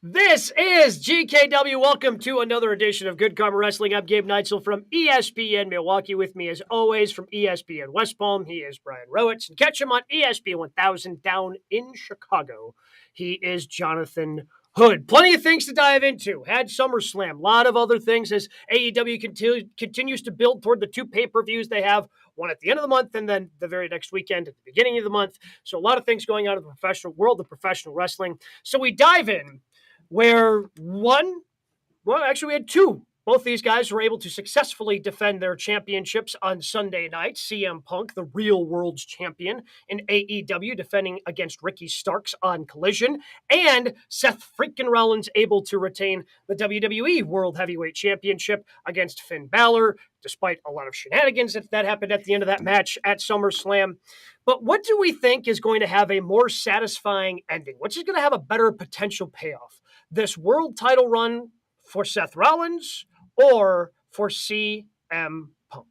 This is GKW. Welcome to another edition of Good Karma Wrestling. I'm Gabe Neitzel from ESPN Milwaukee. With me, as always, from ESPN West Palm, he is Brian Rowitz. And catch him on ESPN 1000 down in Chicago. He is Jonathan Hood. Plenty of things to dive into. Had SummerSlam. A lot of other things as AEW continues to build toward the two pay-per-views they have. One at the end of the month and then the very next weekend at the beginning of the month. So a lot of things going on in the professional world of professional wrestling. So we dive in where we had two. Both these guys were able to successfully defend their championships on Sunday night. CM Punk, the real world's champion in AEW, defending against Ricky Starks on Collision. And Seth freaking Rollins able to retain the WWE World Heavyweight Championship against Finn Balor, despite a lot of shenanigans that happened at the end of that match at SummerSlam. But what do we think is going to have a more satisfying ending? Which is going to have a better potential payoff? This world title run for Seth Rollins or for CM Punk?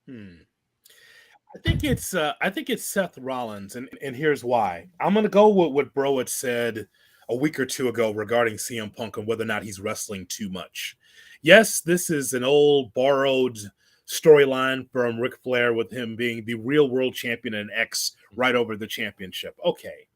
I think it's Seth Rollins, and here's why. I'm going to go with what Bro had said a week or two ago regarding CM Punk and whether or not he's wrestling too much. Yes, this is an old borrowed storyline from Ric Flair with him being the real world champion and X right over the championship. Okay,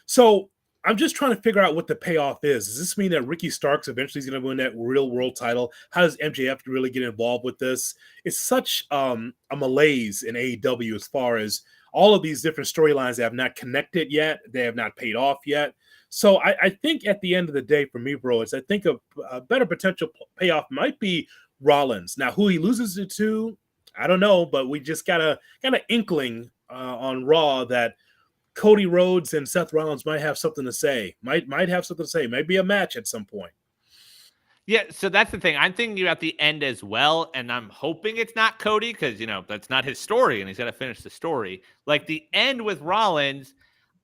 so I'm just trying to figure out what the payoff is. Does this mean that Ricky Starks eventually is going to win that real world title? How does MJF really get involved with this? It's such a malaise in AEW as far as all of these different storylines that have not connected yet. They have not paid off yet. So I think at the end of the day, for me, bro, I think a better potential payoff might be Rollins. Now, who he loses it to, I don't know, but we just got a kind of inkling on Raw that Cody Rhodes and Seth Rollins might have something to say. Might have something to say. Maybe a match at some point. Yeah, so that's the thing. I'm thinking about the end as well, and I'm hoping it's not Cody because, that's not his story, and he's got to finish the story. Like, the end with Rollins,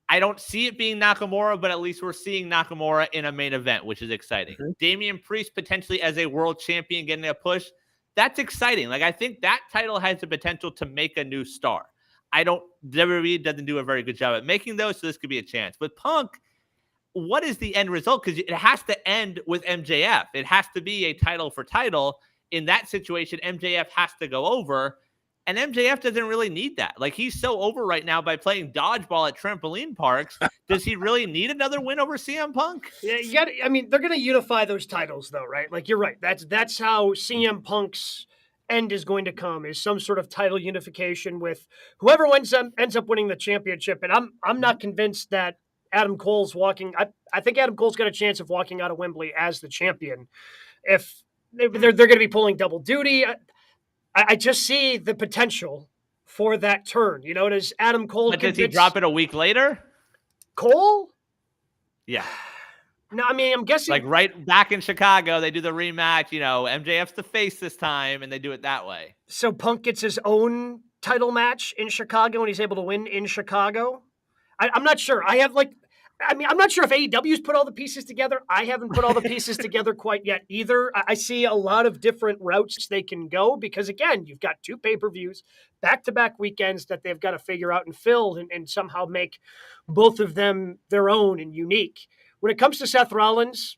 I don't see it being Nakamura, but at least we're seeing Nakamura in a main event, which is exciting. Mm-hmm. Damian Priest potentially as a world champion getting a push. That's exciting. Like, I think that title has the potential to make a new star. WWE doesn't do a very good job at making those, so this could be a chance. But Punk, what is the end result? Because it has to end with MJF. It has to be a title for title. In that situation, MJF has to go over, and MJF doesn't really need that. Like, he's so over right now by playing dodgeball at trampoline parks. Does he really need another win over CM Punk? Yeah, they're going to unify those titles, though, right? Like, you're right. That's how CM Punk's end is going to come, is some sort of title unification with whoever ends up winning the championship. And I'm not convinced that Adam Cole's walking. I think Adam Cole's got a chance of walking out of Wembley as the champion. If they're going to be pulling double duty, I just see the potential for that turn. Does Adam Cole? But does he drop it a week later? Cole? Yeah. No, I'm guessing. Like right back in Chicago, they do the rematch. MJF's the face this time, and they do it that way. So Punk gets his own title match in Chicago, and he's able to win in Chicago. I'm not sure. I'm not sure if AEW's put all the pieces together. I haven't put all the pieces together quite yet either. I see a lot of different routes they can go because, again, you've got two pay-per-views, back-to-back weekends that they've got to figure out and fill and somehow make both of them their own and unique. When it comes to Seth Rollins,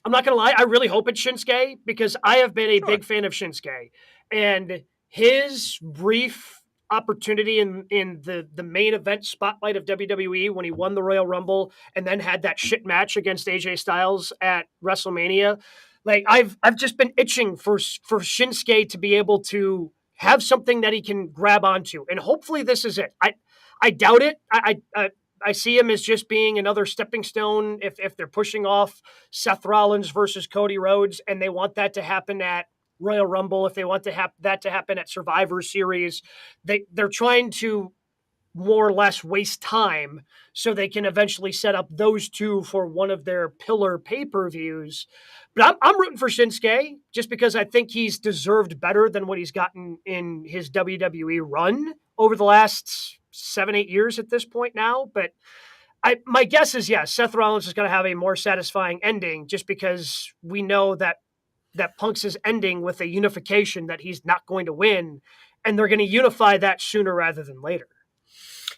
I'm not going to lie, I really hope it's Shinsuke because I have been a big fan of Shinsuke. And his brief opportunity in the main event spotlight of WWE when he won the Royal Rumble and then had that shit match against AJ Styles at WrestleMania, like I've just been itching for Shinsuke to be able to have something that he can grab onto. And hopefully this is it. I doubt it. I see him as just being another stepping stone if they're pushing off Seth Rollins versus Cody Rhodes and they want that to happen at Royal Rumble, if they want to that to happen at Survivor Series. They're trying to more or less waste time so they can eventually set up those two for one of their pillar pay-per-views. But I'm rooting for Shinsuke just because I think he's deserved better than what he's gotten in his WWE run over the last 7-8 years at this point now. But my guess is, yes, Seth Rollins is going to have a more satisfying ending just because we know that Punk's is ending with a unification that he's not going to win, and they're going to unify that sooner rather than later.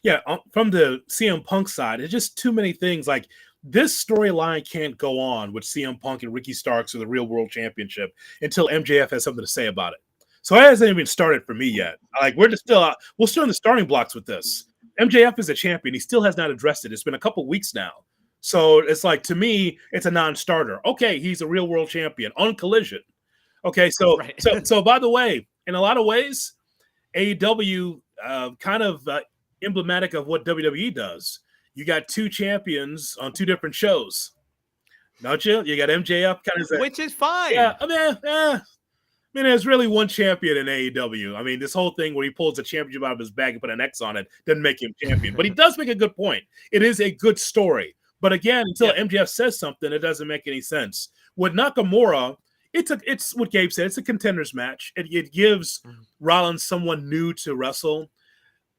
Yeah, from the CM Punk side, it's just too many things. Like, this storyline can't go on with CM Punk and Ricky Starks for the Real World Championship until MJF has something to say about it. So it hasn't even started for me yet. Like we're still in the starting blocks with this. MJF is a champion. He still has not addressed it. It's been a couple weeks now. So it's like, to me, it's a non-starter. Okay, he's a Real World Champion on Collision. Okay, so Right. so by the way, in a lot of ways, AEW kind of emblematic of what WWE does. You got two champions on two different shows, don't you? You got MJF kind of, which is fine. Yeah, I mean, there's really one champion in AEW. I mean, this whole thing where he pulls a championship out of his bag and put an X on it doesn't make him champion. But he does make a good point. It is a good story. But again, until MJF says something, it doesn't make any sense. With Nakamura, it's what Gabe said. It's a contenders match. It gives Rollins someone new to wrestle.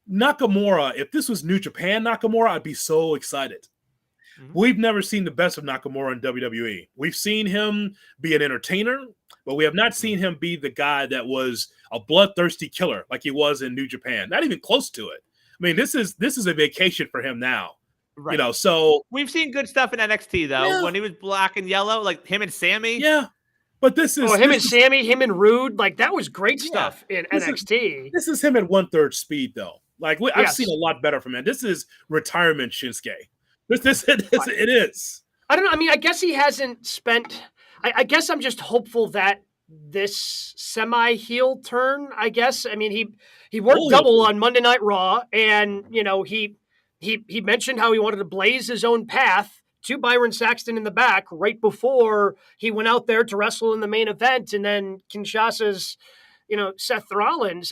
Nakamura, if this was New Japan Nakamura, I'd be so excited. We've never seen the best of Nakamura in WWE. We've seen him be an entertainer, but we have not seen him be the guy that was a bloodthirsty killer like he was in New Japan. Not even close to it. I mean, this is a vacation for him now. Right. So we've seen good stuff in NXT though. When he was black and yellow, like him and Sammy. Yeah. But this is Sammy, him and Rude, like that was great stuff in NXT. This is him at 1/3 speed though. Like I've seen a lot better from him. This is retirement Shinsuke. It is. I don't know. I mean, I guess he hasn't spent. I guess I'm just hopeful that this semi-heel turn. I guess. I mean, he worked double on Monday Night Raw, and he mentioned how he wanted to blaze his own path to Byron Saxton in the back right before he went out there to wrestle in the main event, and then Kinshasa's, Seth Rollins.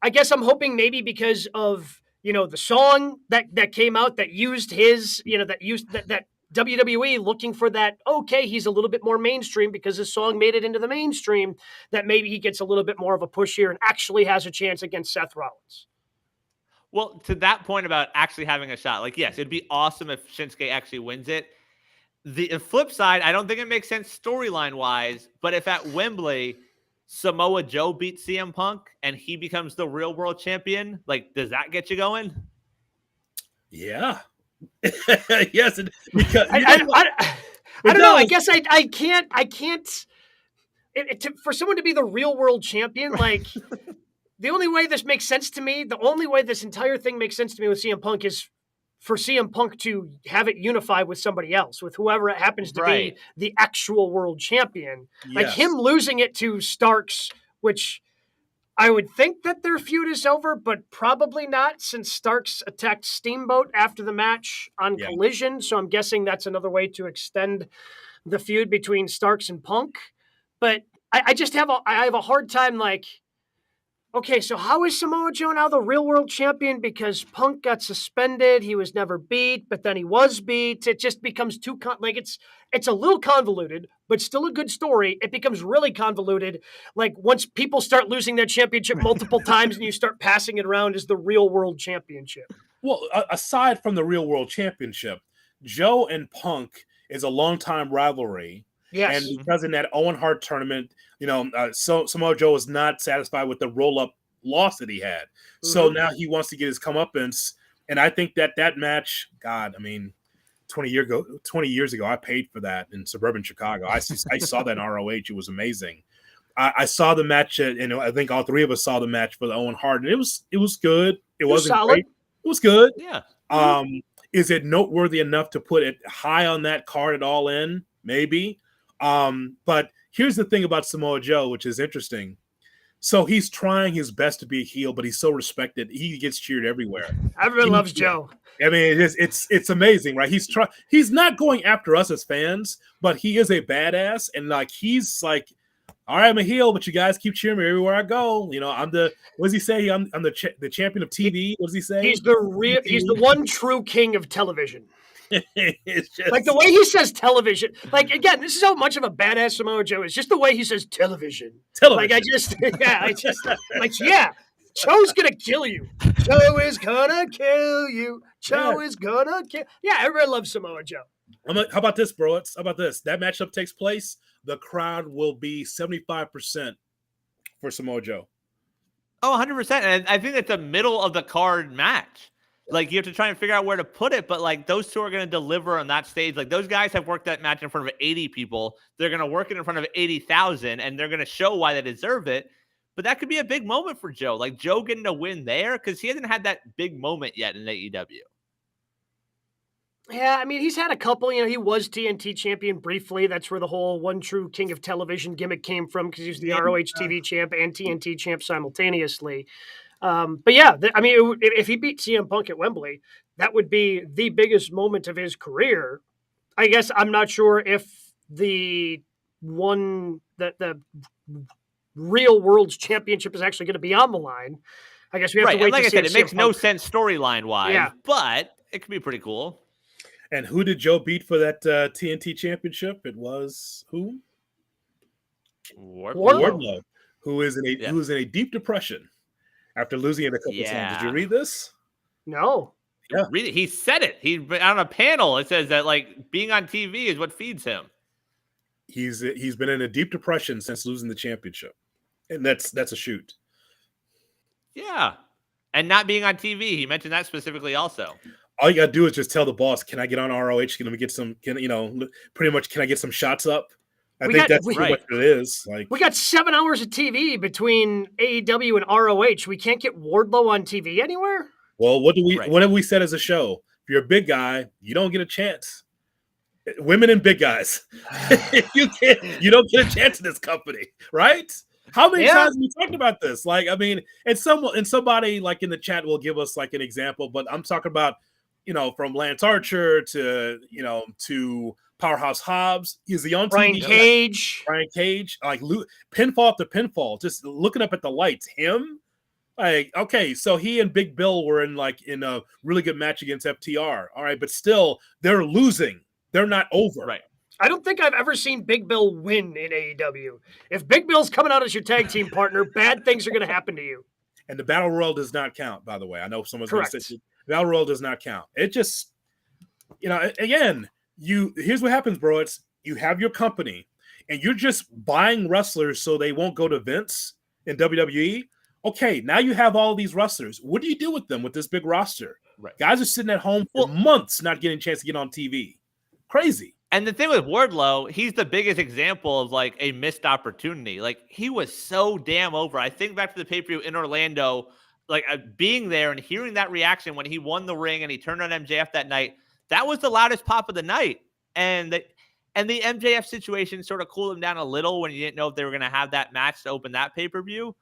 I guess I'm hoping maybe because of the song that came out that used his, that WWE looking for that. Okay, he's a little bit more mainstream because his song made it into the mainstream. That maybe he gets a little bit more of a push here and actually has a chance against Seth Rollins. Well, to that point about actually having a shot, like, yes, it'd be awesome if Shinsuke actually wins it. The flip side, I don't think it makes sense storyline-wise, but if at Wembley, Samoa Joe beats CM Punk and he becomes the real world champion, like, does that get you going? Yeah. Yes. Because, I don't know. I guess I can't. For someone to be the real world champion, like... The only way this makes sense to me, the only way this entire thing makes sense to me with CM Punk is for CM Punk to have it unified with somebody else, with whoever it happens to be the actual world champion. Yes. Like him losing it to Starks, which I would think that their feud is over, but probably not since Starks attacked Steamboat after the match on Collision. So I'm guessing that's another way to extend the feud between Starks and Punk. But I just have a hard time like, okay, so how is Samoa Joe now the real world champion? Because Punk got suspended, he was never beat, but then he was beat. It just becomes too it's a little convoluted, but still a good story. It becomes really convoluted, like once people start losing their championship multiple times and you start passing it around as the real world championship. Well, aside from the real world championship, Joe and Punk is a longtime rivalry. Yes. And because in that Owen Hart tournament, so Samoa Joe was not satisfied with the roll-up loss that he had. Mm-hmm. So now he wants to get his comeuppance. And I think that match, God, I mean, 20 years ago, I paid for that in suburban Chicago. I saw that in ROH. It was amazing. I saw the match, and I think all three of us saw the match for the Owen Hart, and it was good. It wasn't solid. Great. It was good. Yeah. Is it noteworthy enough to put it high on that card at All In? Maybe. But here's the thing about Samoa Joe, which is interesting. So he's trying his best to be a heel, but he's so respected. He gets cheered everywhere. Everyone loves Joe. I mean, it's amazing, right? He's not going after us as fans, but he is a badass. And like, he's like, all right, I'm a heel, but you guys keep cheering me everywhere I go. I'm what does he say? I'm the champion of TV. What does he say? He's the one true king of television. It's just like the way he says television. Like, again, this is how much of a badass Samoa Joe is. Just the way he says television. Like, Joe's gonna kill you. Joe is gonna kill you. Joe is gonna kill. Yeah, everyone loves Samoa Joe. How about this, bro? How about this? That matchup takes place. The crowd will be 75% for Samoa Joe. Oh, 100%. And I think it's a middle of the card match. Like, you have to try and figure out where to put it, but like those two are going to deliver on that stage. Like, those guys have worked that match in front of 80 people. They're going to work it in front of 80,000, and they're going to show why they deserve it. But that could be a big moment for Joe. Like, Joe getting a win there, because he hasn't had that big moment yet in AEW. Yeah, I mean, he's had a couple. You know, he was TNT champion briefly. That's where the whole one true king of television gimmick came from, because he was the ROH TV champ and TNT champ simultaneously. But yeah, I mean, if he beat CM Punk at Wembley, that would be the biggest moment of his career. I guess I'm not sure if the real world's championship is actually going to be on the line. I guess we have to wait. And like to I see said, if it makes CM no Punk... sense storyline wise, Yeah. but it could be pretty cool. And who did Joe beat for that TNT championship? It was who? Wardlow, who is in a deep depression after losing it a couple times. Did you read this? No. Yeah. Read it. He said it. He's on a panel. It says that like being on TV is what feeds him. He's been in a deep depression since losing the championship, and that's a shoot. Yeah, and not being on TV. He mentioned that specifically also. All you gotta do is just tell the boss, "Can I get on ROH? Can we get some? Can I get some shots up?" I think that's pretty much what it is. Like, we got 7 hours of TV between AEW and ROH. We can't get Wardlow on TV anywhere. Well, what have we said as a show? If you're a big guy, you don't get a chance. Women and big guys, you don't get a chance in this company, right? How many times have we talked about this? Like, I mean, and somebody like in the chat will give us like an example, but I'm talking about, from Lance Archer to Powerhouse Hobbs. Is he on TV? Brian Cage, like pinfall after pinfall, just looking up at the lights. Him, like, okay, so he and Big Bill were in a really good match against FTR. All right, but still, they're losing. They're not over. Right. I don't think I've ever seen Big Bill win in AEW. If Big Bill's coming out as your tag team partner, bad things are going to happen to you. And the Battle Royal does not count, by the way. I know someone's going to say the Battle Royal does not count. It just, again, here's what happens, bro. It's you have your company and you're just buying wrestlers so they won't go to Vince in WWE. Okay, now you have all these wrestlers. What do you do with them with this big roster? Right. Guys are sitting at home for months not getting a chance to get on TV. Crazy. And the thing with Wardlow, he's the biggest example of like a missed opportunity. Like, he was so damn over. I think back to the pay-per-view in Orlando, like being there and hearing that reaction when he won the ring and he turned on MJF that night. That was the loudest pop of the night. And the MJF situation sort of cooled him down a little when you didn't know if they were going to have that match to open that pay-per-view.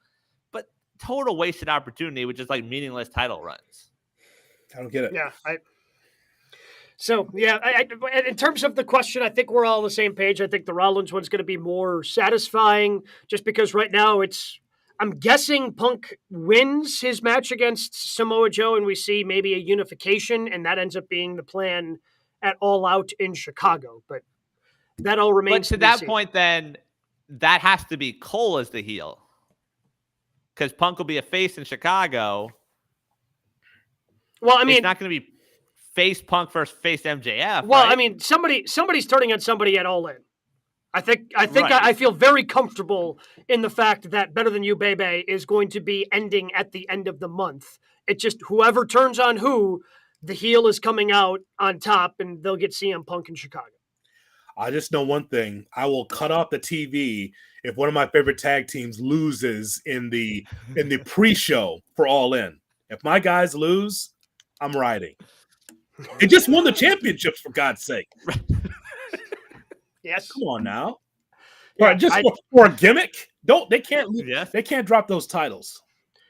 But total wasted opportunity with just like meaningless title runs. I don't get it. Yeah, in terms of the question, I think we're all on the same page. I think the Rollins one's going to be more satisfying just because right now I'm guessing Punk wins his match against Samoa Joe and we see maybe a unification, and that ends up being the plan at All Out in Chicago. But that all remains to that point, then that has to be Cole as the heel, because Punk will be a face in Chicago. Well, I mean, it's not going to be face Punk versus face MJF. Well, right? I mean, somebody's turning on somebody at All In. I feel very comfortable in the fact that Better Than You, Baby is going to be ending at the end of the month. It's just whoever turns on who, the heel is coming out on top, and they'll get CM Punk in Chicago. I just know one thing. I will cut off the TV if one of my favorite tag teams loses in the pre-show for All In. If my guys lose, I'm riding. They just won the championships, for God's sake. Yes. Come on now. Yeah, for a gimmick? They can't drop those titles.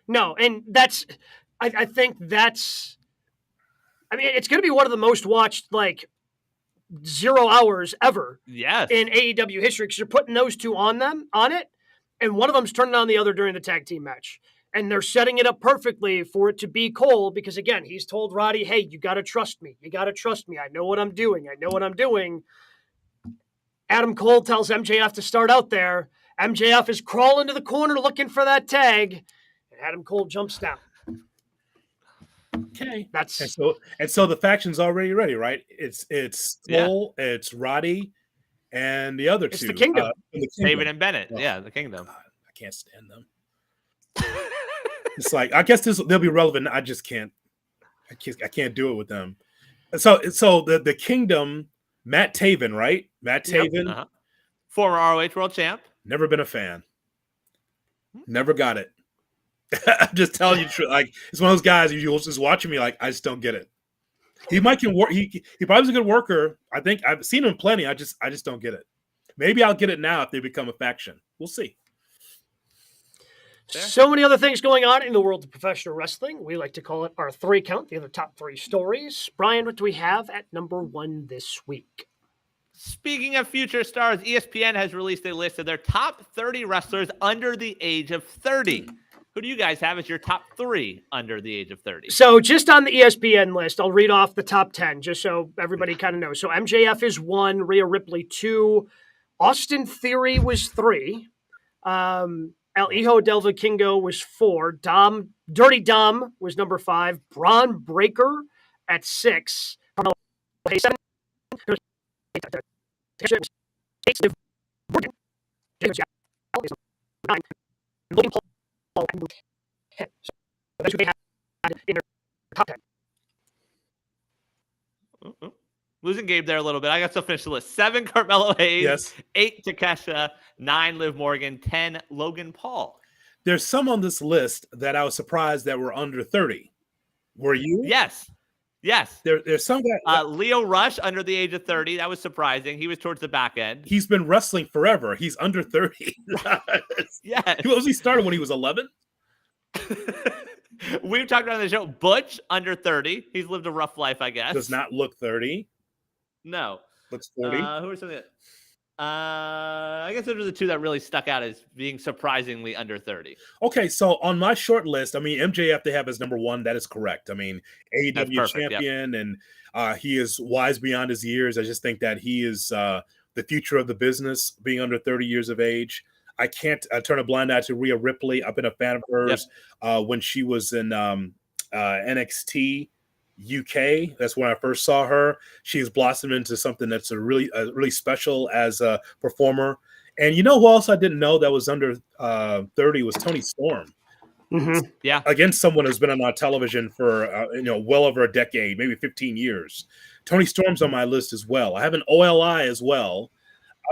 No, and I think it's going to be one of the most watched 0 hours ever. Yes. In AEW history, because you're putting those two on it, and one of them's turning on the other during the tag team match. And they're setting it up perfectly for it to be Cole because, again, he's told Roddy, hey, you got to trust me. You got to trust me. I know what I'm doing. Adam Cole tells MJF to start out there. MJF is crawling to the corner looking for that tag. And Adam Cole jumps down. Okay. And so the faction's already ready, right? It's Cole, it's Roddy, and the other two. It's the Kingdom. David and Bennett. The Kingdom. God, I can't stand them. It's like, I guess they'll be relevant. I just can't. I can't do it with them. So the Kingdom, Matt Taven, right? Matt Taven. Uh-huh. Former ROH World Champ. Never been a fan. Never got it. I'm just telling you, like it's one of those guys. You'll just watching me, like I just don't get it. He can work. He probably is a good worker. I think I've seen him plenty. I just don't get it. Maybe I'll get it now if they become a faction. We'll see. So many other things going on in the world of professional wrestling. We like to call it our 3 count, the other top 3 stories. Brian, what do we have at number 1 this week? Speaking of future stars, ESPN has released a list of their top 30 wrestlers under the age of 30. Who do you guys have as your top 3 under the age of 30? So just on the ESPN list, I'll read off the top 10 just so everybody kind of knows. So MJF is 1, Rhea Ripley 2, Austin Theory was 3, El Hijo del Vikingo was 4, Dirty Dom was number 5, Braun Breaker at 6, 7, that's who they had in their top 10. Losing Gabe there a little bit. I got to still finish the list. 7, Carmelo Hayes. Yes. 8, Takesha. 9, Liv Morgan. 10, Logan Paul. There's some on this list that I was surprised that were under 30. Were you? Yes. There's some guy. Leo Rush under the age of 30. That was surprising. He was towards the back end. He's been wrestling forever. He's under 30. Yes. He started when he was 11. We've talked about on the show. Butch under 30. He's lived a rough life, I guess. Does not look 30. No. Looks 40. Who are some of the? I guess those are the 2 that really stuck out as being surprisingly under 30. Okay, so on my short list, I mean, MJF they have as number 1. That is correct. I mean, AEW champion, yep. And he is wise beyond his years. I just think that he is the future of the business, being under 30 years of age. I can't turn a blind eye to Rhea Ripley. I've been a fan of hers when she was in NXT UK. That's when I first saw her. She's blossomed into something that's really special as a performer. And you know who else I didn't know that was under 30 was Tony Storm. Mm-hmm. Yeah, against someone who's been on our television for well over a decade, maybe 15 years. Tony Storm's on my list as well. I have an OLI as well.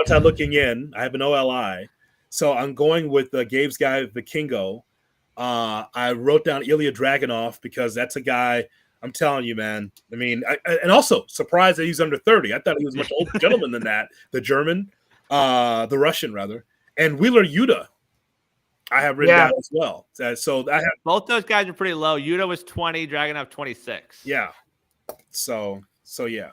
Outside looking in, I have an OLI. So I'm going with Gabe's guy, Vikingo. I wrote down Ilya Dragunov because that's a guy. I'm telling you, man. I mean, and also surprised that he's under 30. I thought he was a much older gentleman than that. The German, the Russian rather, and Wheeler Yuta. I have written down as well. So I have both those guys are pretty low. Yuta was 20, Dragunov 26. Yeah. So yeah,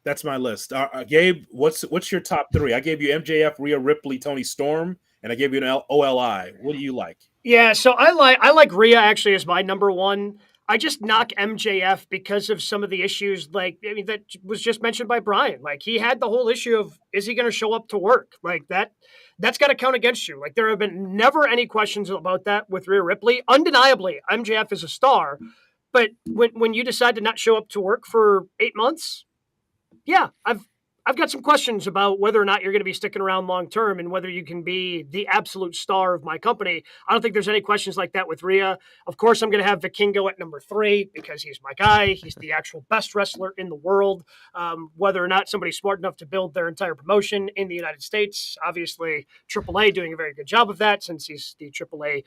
that's my list. Gabe, what's your top 3? I gave you MJF, Rhea Ripley, Tony Storm, and I gave you an OLI. What do you like? Yeah, so I like Rhea actually as my number 1. I just knock MJF because of some of the issues, that was just mentioned by Brian. Like, he had the whole issue of, is he going to show up to work? Like, that's got to count against you. Like, there have been never any questions about that with Rhea Ripley. Undeniably, MJF is a star. But when you decide to not show up to work for 8 months, yeah, I've got some questions about whether or not you're going to be sticking around long term and whether you can be the absolute star of my company. I don't think there's any questions like that with Rhea. Of course, I'm going to have Vikingo at number 3 because he's my guy. He's the actual best wrestler in the world. Whether or not somebody's smart enough to build their entire promotion in the United States, obviously AAA doing a very good job of that since he's the AAA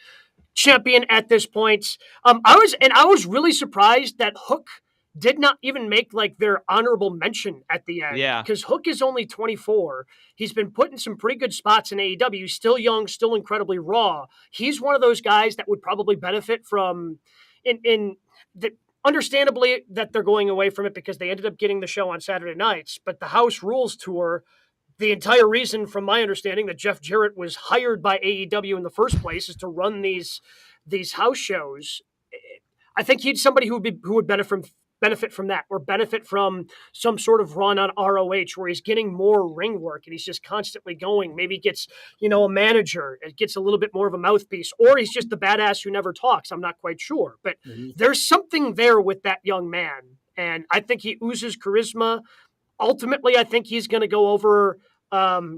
champion at this point. I was really surprised that Hook did not even make their honorable mention at the end. Yeah. Because Hook is only 24. He's been put in some pretty good spots in AEW, still young, still incredibly raw. He's one of those guys that would probably benefit from understandably that they're going away from it because they ended up getting the show on Saturday nights. But the House Rules tour, the entire reason from my understanding that Jeff Jarrett was hired by AEW in the first place is to run these house shows. I think he's somebody who would benefit from that, or benefit from some sort of run on ROH where he's getting more ring work and he's just constantly going. Maybe he gets, a manager, it gets a little bit more of a mouthpiece, or he's just the badass who never talks. I'm not quite sure, but there's something there with that young man. And I think he oozes charisma. Ultimately, I think he's going to go over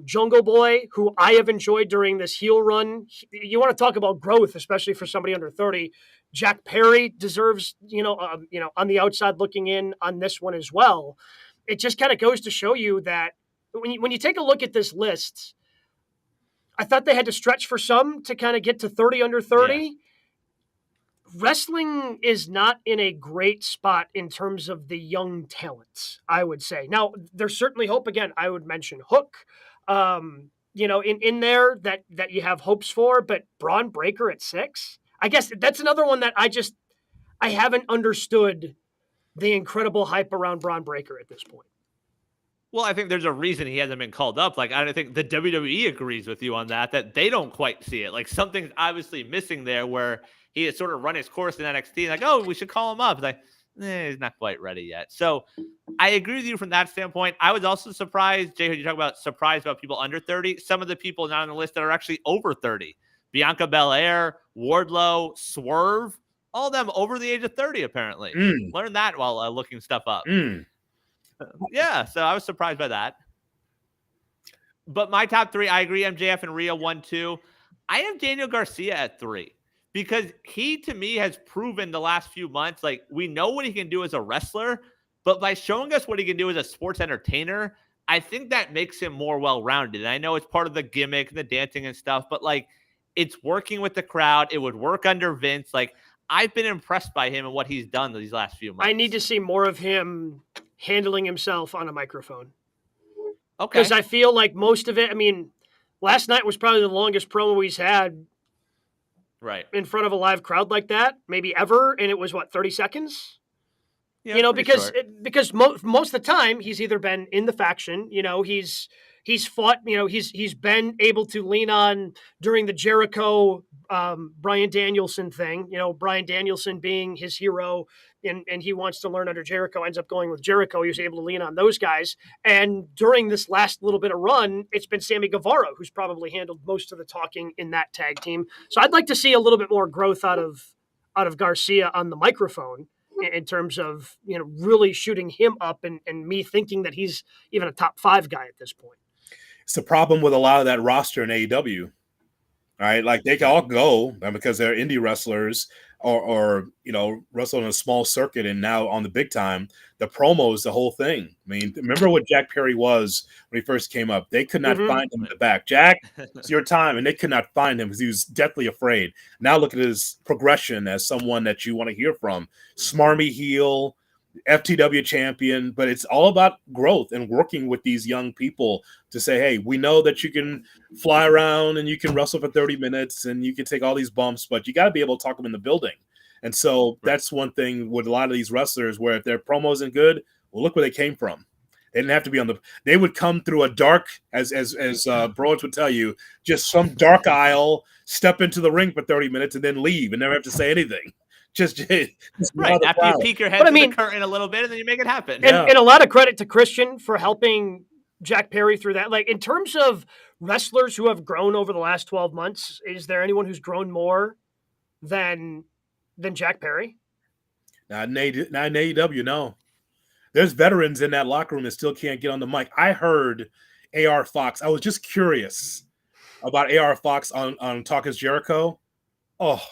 Jungle Boy, who I have enjoyed during this heel run. You want to talk about growth, especially for somebody under 30. Jack Perry deserves, on the outside looking in on this one as well. It just kind of goes to show you that when you take a look at this list, I thought they had to stretch for some to kind of get to 30 under 30. Yeah. Wrestling is not in a great spot in terms of the young talents, I would say. Now, there's certainly hope. Again, I would mention Hook, in there that you have hopes for, but Braun Breaker at 6, I guess that's another one that I haven't understood the incredible hype around Braun Breaker at this point. Well, I think there's a reason he hasn't been called up. Like, I don't think the WWE agrees with you on that they don't quite see it. Like, something's obviously missing there where he has sort of run his course in NXT. Like, oh, we should call him up. Like, he's not quite ready yet. So I agree with you from that standpoint. I was also surprised, Jay, you talk about surprised about people under 30. Some of the people not on the list that are actually over 30. Bianca Belair, Wardlow, Swerve, all of them over the age of 30, apparently. Learned that while looking stuff up. Yeah, so I was surprised by that. But my top 3, I agree, MJF and Rhea 1, 2. I have Daniel Garcia at 3 because he, to me, has proven the last few months, like, we know what he can do as a wrestler, but by showing us what he can do as a sports entertainer, I think that makes him more well-rounded. And I know it's part of the gimmick and the dancing and stuff, but, like, it's working with the crowd. It would work under Vince. Like, I've been impressed by him and what he's done these last few months. I need to see more of him handling himself on a microphone. Okay. Because I feel like most of it, last night was probably the longest promo he's had right in front of a live crowd like that, maybe ever. And it was 30 seconds? Yeah, because most of the time he's either been in the faction, he's fought, he's been able to lean on during the Jericho, Bryan Danielson thing, Bryan Danielson being his hero and he wants to learn under Jericho, ends up going with Jericho. He was able to lean on those guys. And during this last little bit of run, it's been Sammy Guevara, who's probably handled most of the talking in that tag team. So I'd like to see a little bit more growth out of Garcia on the microphone in terms of, really shooting him up and me thinking that he's even a top 5 guy at this point. It's the problem with a lot of that roster in AEW, right? Like, they can all go because they're indie wrestlers or wrestle in a small circuit, and now on the big time, the promos, the whole thing. Remember what Jack Perry was when he first came up? They could not find him in the back. Jack, it's your time, and they could not find him because he was deathly afraid. Now look at his progression as someone that you want to hear from. Smarmy heel, FTW champion, but it's all about growth and working with these young people to say, hey, we know that you can fly around and you can wrestle for 30 minutes and you can take all these bumps, but you got to be able to talk them in the building. And so that's one thing with a lot of these wrestlers where if their promo isn't good, well, look where they came from. They didn't have to be they would come through a dark, as Broads would tell you, just some dark aisle, step into the ring for 30 minutes and then leave and never have to say anything. Just right after you peek your head through the curtain a little bit and then you make it happen. And a lot of credit to Christian for helping Jack Perry through that. Like, in terms of wrestlers who have grown over the last 12 months, is there anyone who's grown more than Jack Perry? Not in AEW, no. There's veterans in that locker room that still can't get on the mic. I heard AR Fox. I was just curious about AR Fox on Talk is Jericho. Oh,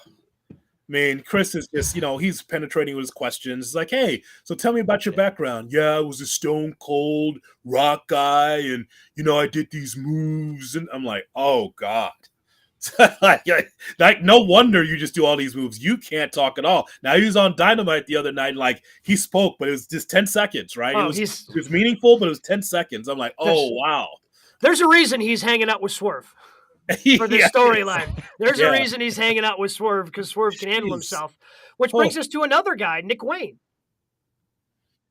Chris is just, he's penetrating with his questions. It's like, hey, so tell me about your background. Yeah, I was a stone cold rock guy, and, I did these moves. And I'm like, oh, God. like, no wonder you just do all these moves. You can't talk at all. Now, he was on Dynamite the other night, and, he spoke, but it was just 10 seconds, right? Oh, it was meaningful, but it was 10 seconds. I'm like, oh, wow. There's a reason he's hanging out with Swerve. For the storyline. There's a reason he's hanging out with Swerve, because Swerve can handle himself. Which brings us to another guy, Nick Wayne.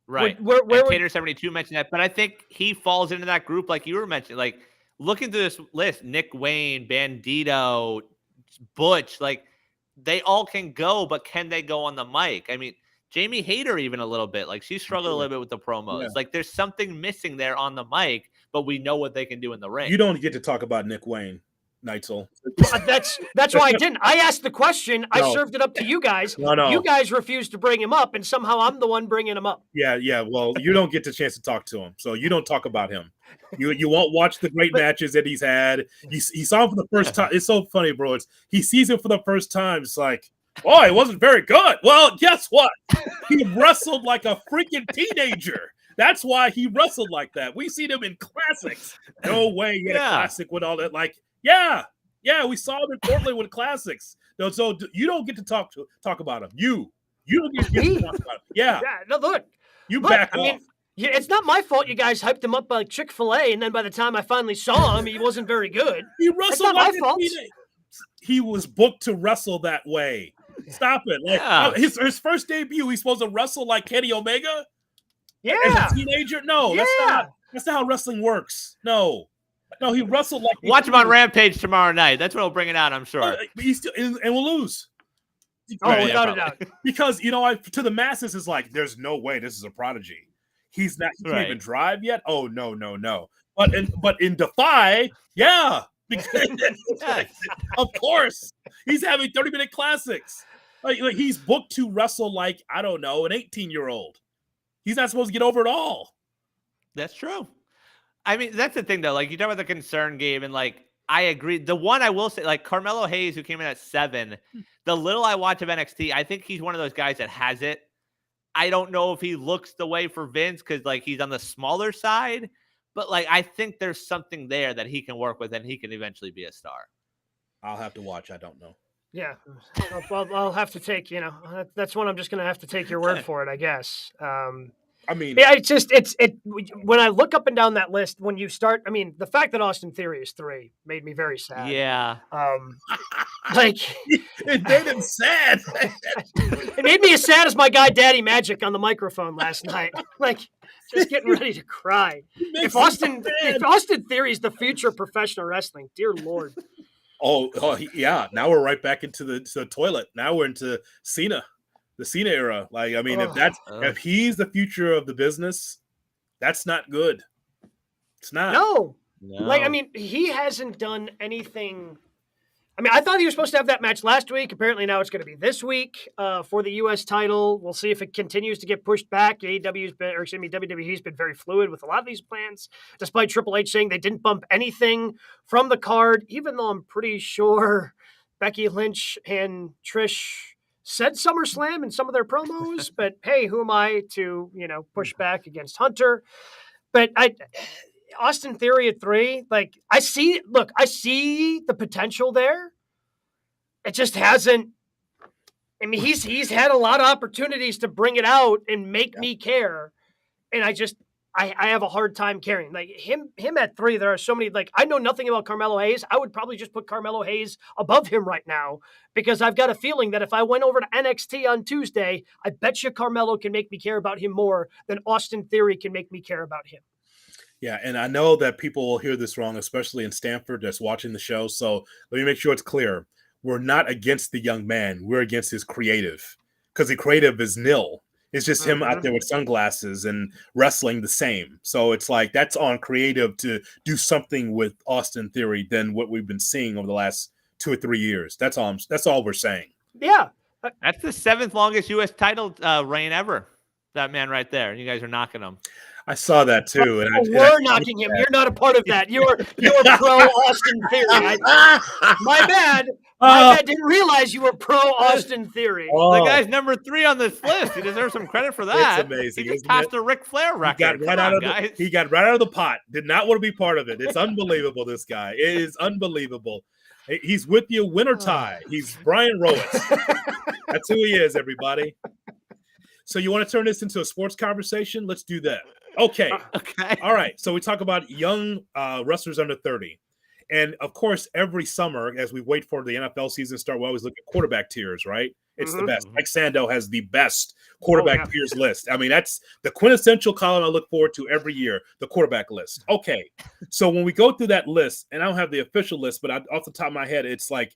Right. Where Tater 72 mentioned that, but I think he falls into that group like you were mentioning. Like, looking through this list, Nick Wayne, Bandito, Butch, they all can go, but can they go on the mic? Jamie Hayter even a little bit. Like, she struggled a little bit with the promos. Yeah. There's something missing there on the mic, but we know what they can do in the ring. You don't get to talk about Nick Wayne, Neitzel. That's why I didn't. I asked the question. No. I served it up to you guys. No. You guys refused to bring him up, and somehow I'm the one bringing him up. Yeah. Well, you don't get the chance to talk to him, so you don't talk about him. You won't watch the great matches that he's had. He saw him for the first time. It's so funny, bro. He sees him for the first time. It's like, Oh, he wasn't very good. Well, guess what? He wrestled like a freaking teenager. That's why he wrestled like that. We seen him in classics. No way he had a classic with all that. Like, yeah, we saw him in Portland with classics. No, so you don't get to talk about him. You don't get to talk about him. Yeah. No, look, back off. I mean, it's not my fault you guys hyped him up like Chick-fil-A, and then by the time I finally saw him, he wasn't very good. He wrestled like a teenager. He was booked to wrestle that way. Stop it. Like his first debut, he's supposed to wrestle like Kenny Omega? Yeah. As a teenager? No, that's not how wrestling works. No, he wrestled like watch him on Rampage tomorrow night. That's what will bring it out, I'm sure. But he's still, and we'll lose. Without a doubt. Because to the masses it's like there's no way this is a prodigy. He's not he can't even drive yet. Oh no. But in Defy, yeah. Of course. He's having 30-minute classics. Like he's booked to wrestle like, I don't know, an 18-year-old. He's not supposed to get over at all. That's true. I mean, that's the thing, though. Like, you talk about the concern game, and, like, I agree. The one I will say, like, Carmelo Hayes, who came in at 7, the little I watch of NXT, I think he's one of those guys that has it. I don't know if he looks the way for Vince because, like, he's on the smaller side. But, like, I think there's something there that he can work with, and he can eventually be a star. I'll have to watch. I don't know. Yeah. I'll have to take, that's one I'm just going to have to take your word for it, I guess. I mean, yeah, it's when I look up and down that list, when you start, I mean, the fact that Austin Theory is 3 made me very sad. Yeah. Like it made him sad. It made me as sad as my guy Daddy Magic on the microphone last night. Like just getting ready to cry. If Austin Theory is the future of professional wrestling, dear Lord. Yeah. Now we're right back into the toilet. Now we're into Cena. The Cena era. Like, I mean, if he's the future of the business, that's not good. It's not. No. Like, I mean, he hasn't done anything. I mean, I thought he was supposed to have that match last week. Apparently now it's going to be this week for the U.S. title. We'll see if it continues to get pushed back. WWE's been very fluid with a lot of these plans, despite Triple H saying they didn't bump anything from the card, even though I'm pretty sure Becky Lynch and Trish said SummerSlam in some of their promos, but hey, who am I to, push back against Hunter? But Austin Theory at 3, like I see the potential there. It just hasn't. I mean, he's had a lot of opportunities to bring it out and make me care. And I have a hard time carrying like him at 3. There are so many, like, I know nothing about Carmelo Hayes. I would probably just put Carmelo Hayes above him right now because I've got a feeling that if I went over to NXT on Tuesday, I bet you Carmelo can make me care about him more than Austin Theory can make me care about him. Yeah. And I know that people will hear this wrong, especially in Stanford that's watching the show. So let me make sure it's clear. We're not against the young man. We're against his creative because the creative is nil. It's just him out there with sunglasses and wrestling the same. So it's like that's on creative to do something with Austin Theory than what we've been seeing over the last 2 or 3 years. That's all we're saying. Yeah. That's the 7th longest U.S. title reign ever. That man right there. You guys are knocking him. I saw that too. We're knocking him. You're not a part of that. You're pro Austin Theory. My bad. I didn't realize you were pro Austin Theory. The guy's number 3 on this list. He deserves some credit for that. It's amazing. He just passed the Ric Flair record. He got right out of the pot. Did not want to be part of it. It's unbelievable, this guy. It is unbelievable. He's with you, win or tie. He's Brian Rowitz. That's who he is, everybody. So you want to turn this into a sports conversation? Let's do that. Okay. All right. So we talk about young wrestlers under 30. And, of course, every summer, as we wait for the NFL season to start, we always look at quarterback tiers, right? It's the best. Mike Sando has the best quarterback tiers list. I mean, that's the quintessential column I look forward to every year, the quarterback list. Okay. So when we go through that list, and I don't have the official list, but off the top of my head, it's like,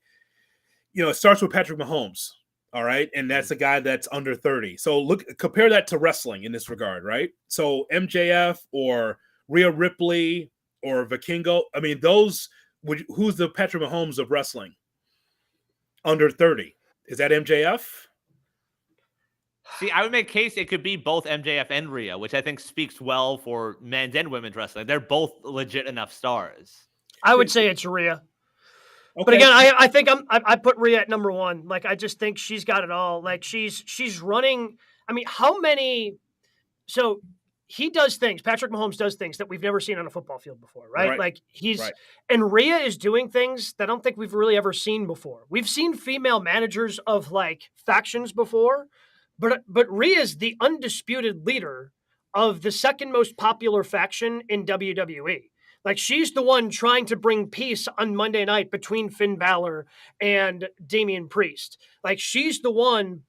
it starts with Patrick Mahomes. All right. And that's a guy that's under 30. So compare that to wrestling in this regard, right? So MJF or Rhea Ripley or Vikingo. I mean, who's the Patrick Mahomes of wrestling? Under 30. Is that MJF? See, I would make a case it could be both MJF and Rhea, which I think speaks well for men's and women's wrestling. They're both legit enough stars. I would say it's Rhea. But again, I think I put Rhea at number one. Like, I just think she's got it all. Like, she's running. I mean, how many? So he does things. Patrick Mahomes does things that we've never seen on a football field before, right? Like and Rhea is doing things that I don't think we've really ever seen before. We've seen female managers of like factions before, but Rhea is the undisputed leader of the second most popular faction in WWE. Like, she's the one trying to bring peace on Monday night between Finn Balor and Damian Priest. Like, she's the one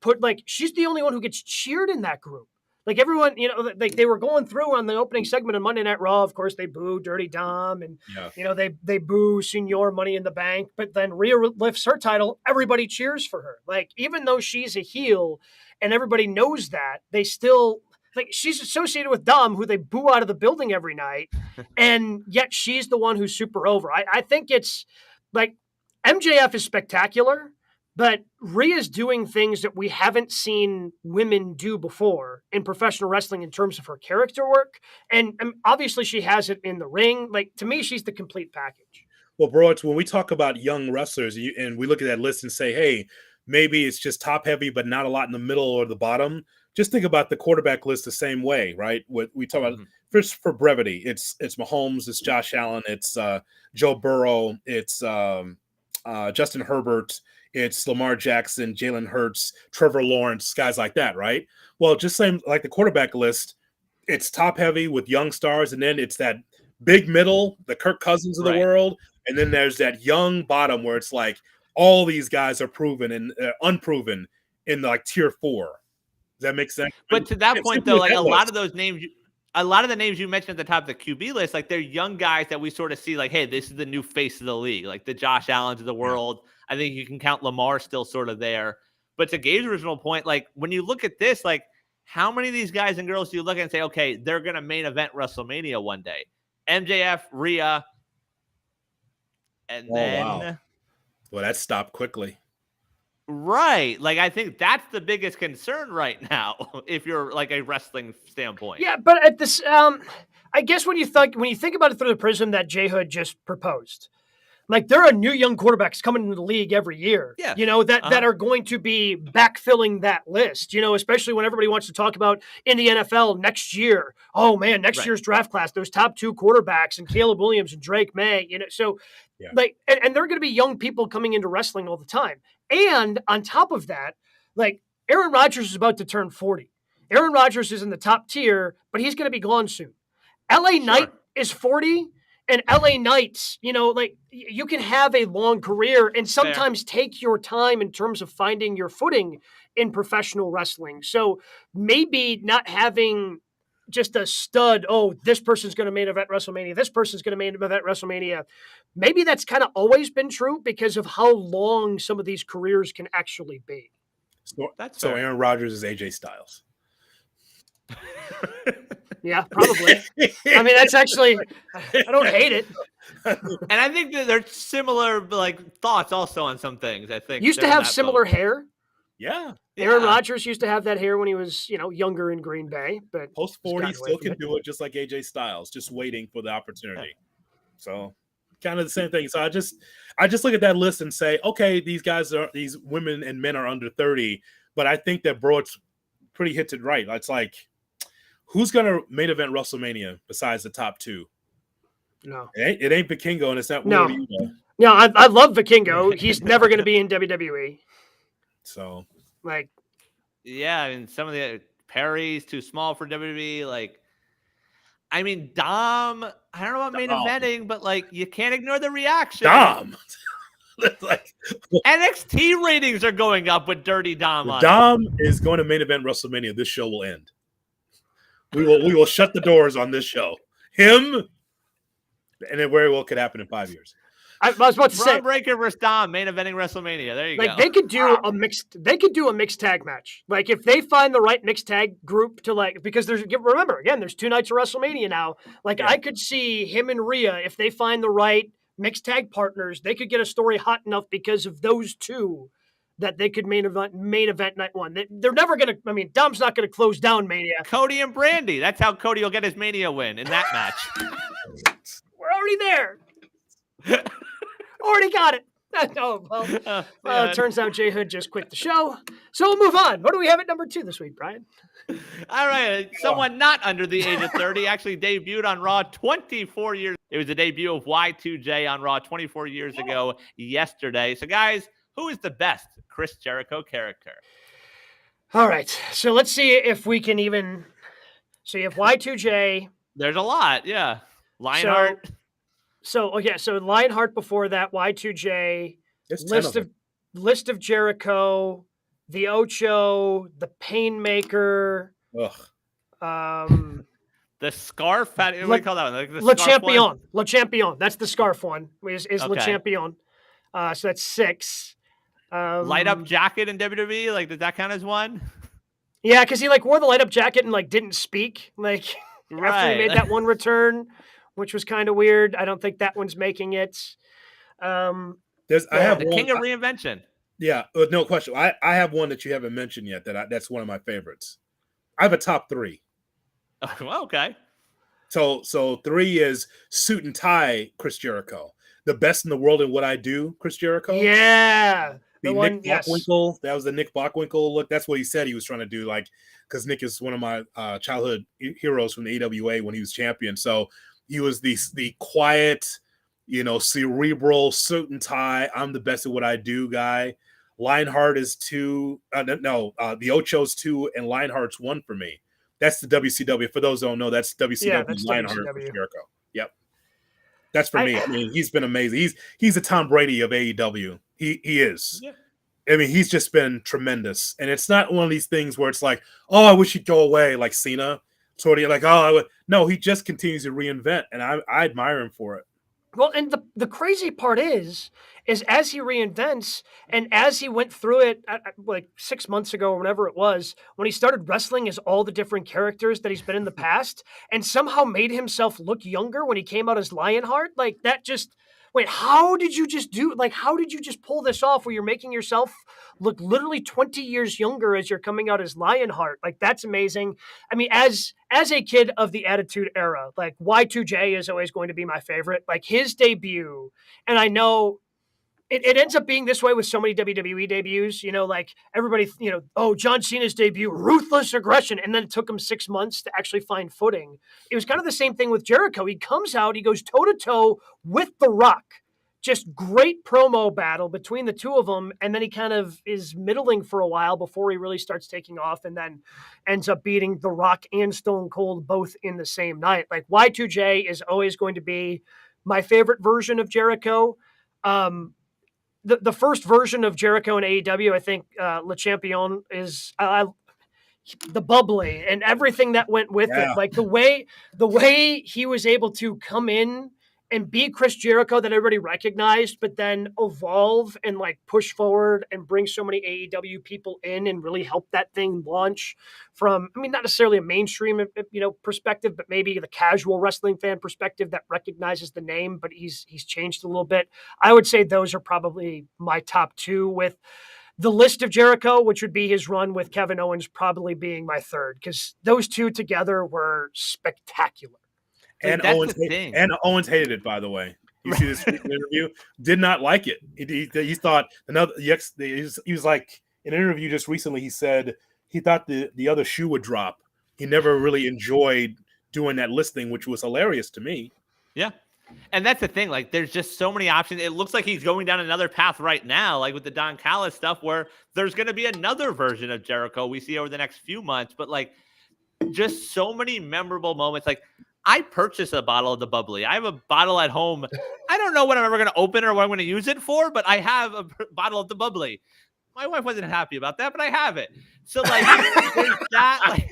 she's the only one who gets cheered in that group. Like, everyone, like they were going through on the opening segment of Monday Night Raw. Of course, they boo Dirty Dom and, they boo Senior Money in the Bank. But then Rhea lifts her title. Everybody cheers for her. Like, even though she's a heel and everybody knows that, they still... Like, she's associated with Dom, who they boo out of the building every night, and yet she's the one who's super over. I think it's like MJF is spectacular, but Rhea's doing things that we haven't seen women do before in professional wrestling in terms of her character work, and obviously she has it in the ring. Like, to me, she's the complete package. Well, bro, it's when we talk about young wrestlers and we look at that list and say, hey, maybe it's just top heavy, but not a lot in the middle or the bottom. Just think about the quarterback list the same way, right? What we talk about first for brevity, it's Mahomes, it's Josh Allen, it's Joe Burrow, it's Justin Herbert, it's Lamar Jackson, Jalen Hurts, Trevor Lawrence, guys like that, right? Well, just same like the quarterback list, it's top heavy with young stars, and then it's that big middle, the Kirk Cousins of the world, and then there's that young bottom where it's like all these guys are proven and unproven in like tier 4. Does that make sense? But to that point, though, like a lot of those names, a lot of the names you mentioned at the top of the QB list, like they're young guys that we sort of see like, hey, this is the new face of the league, like the Josh Allens of the world. I think you can count Lamar still sort of there. But to Gabe's original point, like when you look at this, like how many of these guys and girls do you look at and say, okay, they're going to main event WrestleMania one day? MJF, Rhea, and then... Wow. Well, that stopped quickly. Right. Like, I think that's the biggest concern right now, if you're like a wrestling standpoint. Yeah, but at this, I guess when you think about it through the prism that J Hood just proposed, like there are new young quarterbacks coming into the league every year, that are going to be backfilling that list, especially when everybody wants to talk about in the NFL next year. Oh man, next year's draft class, those top 2 quarterbacks and Caleb Williams and Drake May, so like, and they're going to be young people coming into wrestling all the time. And on top of that, like Aaron Rodgers is about to turn 40. Aaron Rodgers is in the top tier, but he's going to be gone soon. LA Knight is 40, and LA Knights, like you can have a long career and sometimes take your time in terms of finding your footing in professional wrestling. So maybe not having just a stud, this person's going to main event WrestleMania, this person's going to main event WrestleMania. Maybe that's kind of always been true because of how long some of these careers can actually be. So Aaron Rodgers is AJ Styles. Yeah, probably. I mean, that's actually, I don't hate it. And I think that they're similar like thoughts also on some things. I think used to have similar hair. Yeah. Aaron Rodgers used to have that hair when he was, younger in Green Bay, but post 40 still can do it just like AJ Styles, just waiting for the opportunity. So kind of the same thing. So I just look at that list and say, okay, these women and men are under 30, but I think that Broad's pretty hits it right. It's like, who's going to main event WrestleMania besides the top 2? No. It ain't Vikingo, and it's not no. Willie either. No, I love Vikingo. He's never going to be in WWE. So, I mean, some of the Perry's too small for WWE. Like, I mean, Dom, I don't know about main eventing, but like, you can't ignore the reaction. Dom. Like, NXT ratings are going up with Dirty Dom on. Dom is going to main event WrestleMania. This show will end. We will shut the doors on this show. Him, and then very well could happen in 5 years. I was about to say Braun Breaker versus Dom main eventing WrestleMania. There you go. Like they could do a mixed tag match. Like if they find the right mixed tag group to because there's 2 nights of WrestleMania now. Like I could see him and Rhea, if they find the right mixed tag partners, they could get a story hot enough because of those two that they could main event night one. They're never going to, I mean, Dom's not going to close down Mania. Cody and Brandy. That's how Cody will get his Mania win in that match. We're already there. Already got it. No, well, Yeah. it turns out J Hood just quit the show. So we'll move on. What do we have at number 2 this week, Brian? All right. Someone not under the age of 30 actually debuted on Raw 24 years. It was the debut of Y2J on Raw 24 years ago yesterday. So, guys, who is the best Chris Jericho character? All right. So let's see if we can even. So you have Y2J. There's a lot. Yeah. Lionheart. So Lionheart before that, Y2J, list of Jericho, the Ocho, the Painmaker, the Scarf. What do you call that one? Like the Le Scarf Champion. one? Le Champion. That's the Scarf one. Is Le Champion. So that's 6. Light up jacket in WWE. Like, does that count as one? Yeah, because he wore the light up jacket and didn't speak after he made that one return, which was kind of weird. I don't think that one's making it. I have the king of reinvention. Yeah, no question. I have one that you haven't mentioned yet. That's one of my favorites. I have a top 3. Oh, okay. So 3 is suit and tie Chris Jericho, the best in the world in what I do. Chris Jericho. Yeah. Nick Bockwinkel, that was the Nick Bockwinkel look. That's what he said he was trying to do, because Nick is one of my childhood heroes from the AWA when he was champion. So he was the quiet, cerebral suit and tie. I'm the best at what I do guy. Lionheart is 2. The Ocho's 2 and Lionheart's 1 for me. That's the WCW. For those who don't know, that's WCW. Yeah, that's Lionheart WCW. for Jericho. Yep. That's for me. I mean, he's been amazing. He's a Tom Brady of AEW. He is. Yeah. I mean, he's just been tremendous. And it's not one of these things where it's like, oh, I wish he'd go away, like Cena. Sort of like, no, he just continues to reinvent, and I admire him for it. Well, and the crazy part is as he reinvents and as he went through it 6 months ago or whatever it was, when he started wrestling as all the different characters that he's been in the past and somehow made himself look younger when he came out as Lionheart, that just... Wait, how did you just pull this off where you're making yourself look literally 20 years younger as you're coming out as Lionheart? That's amazing. I mean, as a kid of the Attitude Era, Y2J is always going to be my favorite. His debut, and I know it ends up being this way with so many WWE debuts, everybody, John Cena's debut, ruthless aggression. And then it took him 6 months to actually find footing. It was kind of the same thing with Jericho. He comes out, he goes toe to toe with The Rock, just great promo battle between the two of them. And then he kind of is middling for a while before he really starts taking off and then ends up beating The Rock and Stone Cold both in the same night. Y2J is always going to be my favorite version of Jericho. The first version of Jericho in AEW, I think Le Champion is the bubbly and everything that went with it. The way he was able to come in and be Chris Jericho that everybody recognized, but then evolve and push forward and bring so many AEW people in and really help that thing launch from, not necessarily a mainstream, perspective, but maybe the casual wrestling fan perspective that recognizes the name, but he's changed a little bit. I would say those are probably my top 2, with the list of Jericho, which would be his run with Kevin Owens, probably being my 3rd, because those 2 together were spectacular. And Owens hated it, by the way. You see this interview? Did not like it. He thought he was like, in an interview just recently, he said he thought the other shoe would drop. He never really enjoyed doing that listing, which was hilarious to me. Yeah. And that's the thing. There's just so many options. It looks like he's going down another path right now, with the Don Callis stuff, where there's going to be another version of Jericho we see over the next few months. But just so many memorable moments. I purchased a bottle of the bubbly. I have a bottle at home. I don't know what I'm ever going to open or what I'm going to use it for, but I have a bottle of the bubbly. My wife wasn't happy about that, but I have it. So there's that.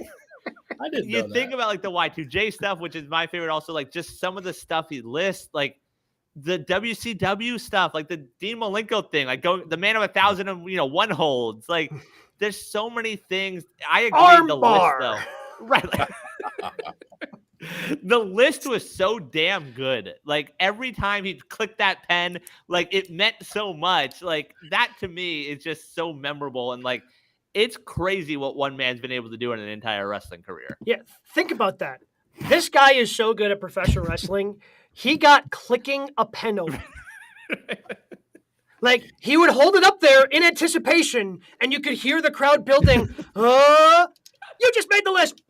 I didn't know think about the Y2J stuff, which is my favorite. Also, just some of the stuff he lists, the WCW stuff, the Dean Malenko thing, the man of 1,001 holds. There's so many things. I agree. Arm the bar. List, though, right? The list was so damn good. Every time he clicked that pen, it meant so much. That to me is just so memorable. And it's crazy what one man's been able to do in an entire wrestling career. Yeah. Think about that. This guy is so good at professional wrestling. He got clicking a pen open. Like, he would hold it up there in anticipation, and you could hear the crowd building. You just made the list.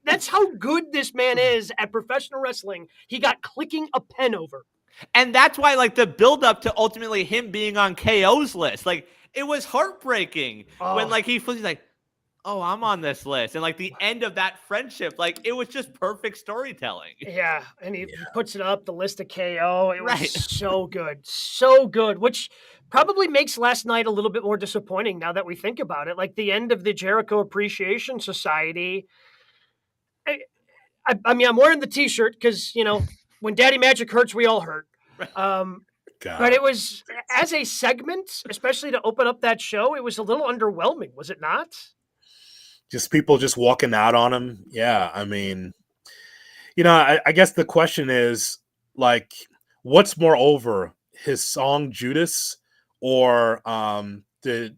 That's how good this man is at professional wrestling. He got clicking a pen over. And that's why, like, the buildup to ultimately him being on KO's list, like, it was heartbreaking when, like, he's like, oh, I'm on this list. And, like, the end of that friendship, like, it was just perfect storytelling. Yeah, and he puts it up, the list of KO. It was so good. So good, which probably makes last night a little bit more disappointing now that we think about it. Like, the end of the Jericho Appreciation Society. I mean, I'm wearing the T-shirt because, when Daddy Magic hurts, we all hurt. But it was, as a segment, especially to open up that show, it was a little underwhelming, was it not? Just people just walking out on him. Yeah, I mean, I guess the question is, like, what's more over, his song Judas or the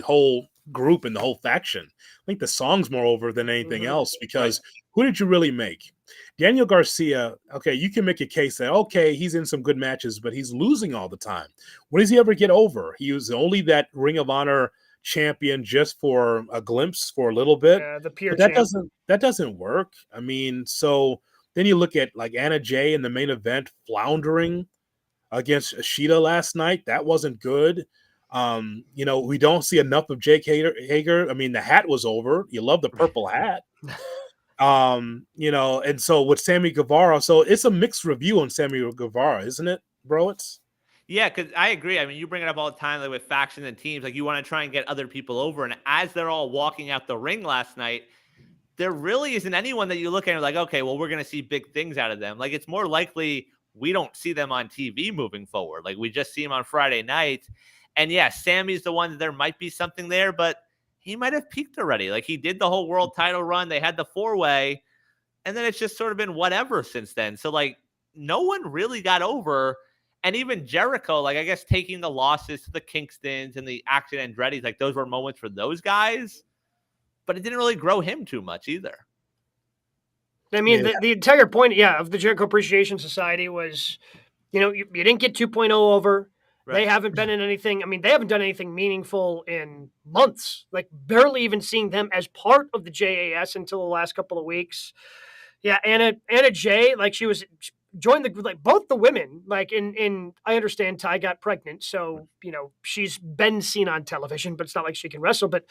whole group and the whole faction? I think the song's more over than anything else, because who did you really make? Daniel Garcia, okay, you can make a case that, okay, he's in some good matches, but he's losing all the time. When does he ever get over? He was only that Ring of Honor champion just for a glimpse for a little bit. Yeah, the peer but that doesn't work. I mean, so then you look at, like, Anna Jay in the main event floundering against Ashita last night. That wasn't good. We don't see enough of Jake Hager. I mean, the hat was over. You love the purple hat. And so with Sammy Guevara, so it's a mixed review on Sammy Guevara, isn't it, bro? Yeah, because I agree. I mean, you bring it up all the time, like, with factions and teams, like, you want to try and get other people over. And as they're all walking out the ring last night, there really isn't anyone that you look at and like, okay, well, we're going to see big things out of them. Like, it's more likely we don't see them on TV moving forward. Like, we just see them on Friday night. And yeah, Sammy's the one that there might be something there, but he might have peaked already. Like, he did the whole world title run. They had the 4-way, and then it's just sort of been whatever since then. So, like, no one really got over. And even Jericho, like, I guess taking the losses to the Kingstons and the Action Andretti's, like, those were moments for those guys, but it didn't really grow him too much either. I mean, the entire point, of the Jericho Appreciation Society was, you didn't get 2.0 over. Right. They haven't been in anything. I mean, they haven't done anything meaningful in months, like barely even seeing them as part of the JAS until the last couple of weeks. Yeah. Anna Jay, like, she joined both the women, like, in I understand Ty got pregnant. So, she's been seen on television, but it's not like she can wrestle. But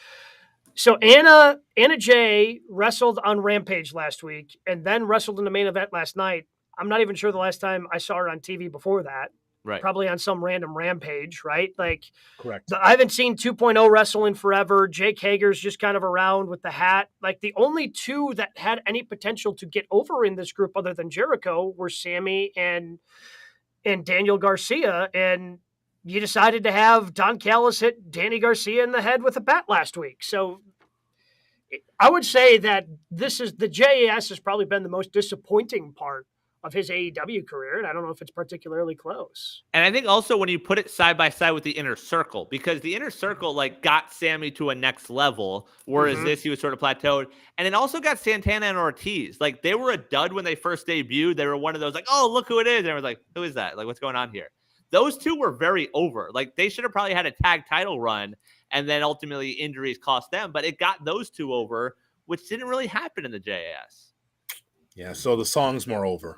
so Anna Jay wrestled on Rampage last week and then wrestled in the main event last night. I'm not even sure the last time I saw her on TV before that. Right. Probably on some random Rampage, right? Like, correct. I haven't seen 2.0 wrestle in forever. Jake Hager's just kind of around with the hat. Like, the only two that had any potential to get over in this group other than Jericho were Sammy and Daniel Garcia. And you decided to have Don Callis hit Danny Garcia in the head with a bat last week. So I would say that the JAS has probably been the most disappointing part of his AEW career, and I don't know if it's particularly close. And I think also when you put it side by side with the Inner Circle, because the Inner Circle, like, got Sammy to a next level, whereas this, he was sort of plateaued. And it also got Santana and Ortiz. Like, they were a dud when they first debuted. They were one of those, like, oh, look who it is. And I was like, who is that? Like, what's going on here? Those two were very over. Like, they should have probably had a tag title run, and then ultimately injuries cost them. But it got those two over, which didn't really happen in the JAS. Yeah, so the song's more over.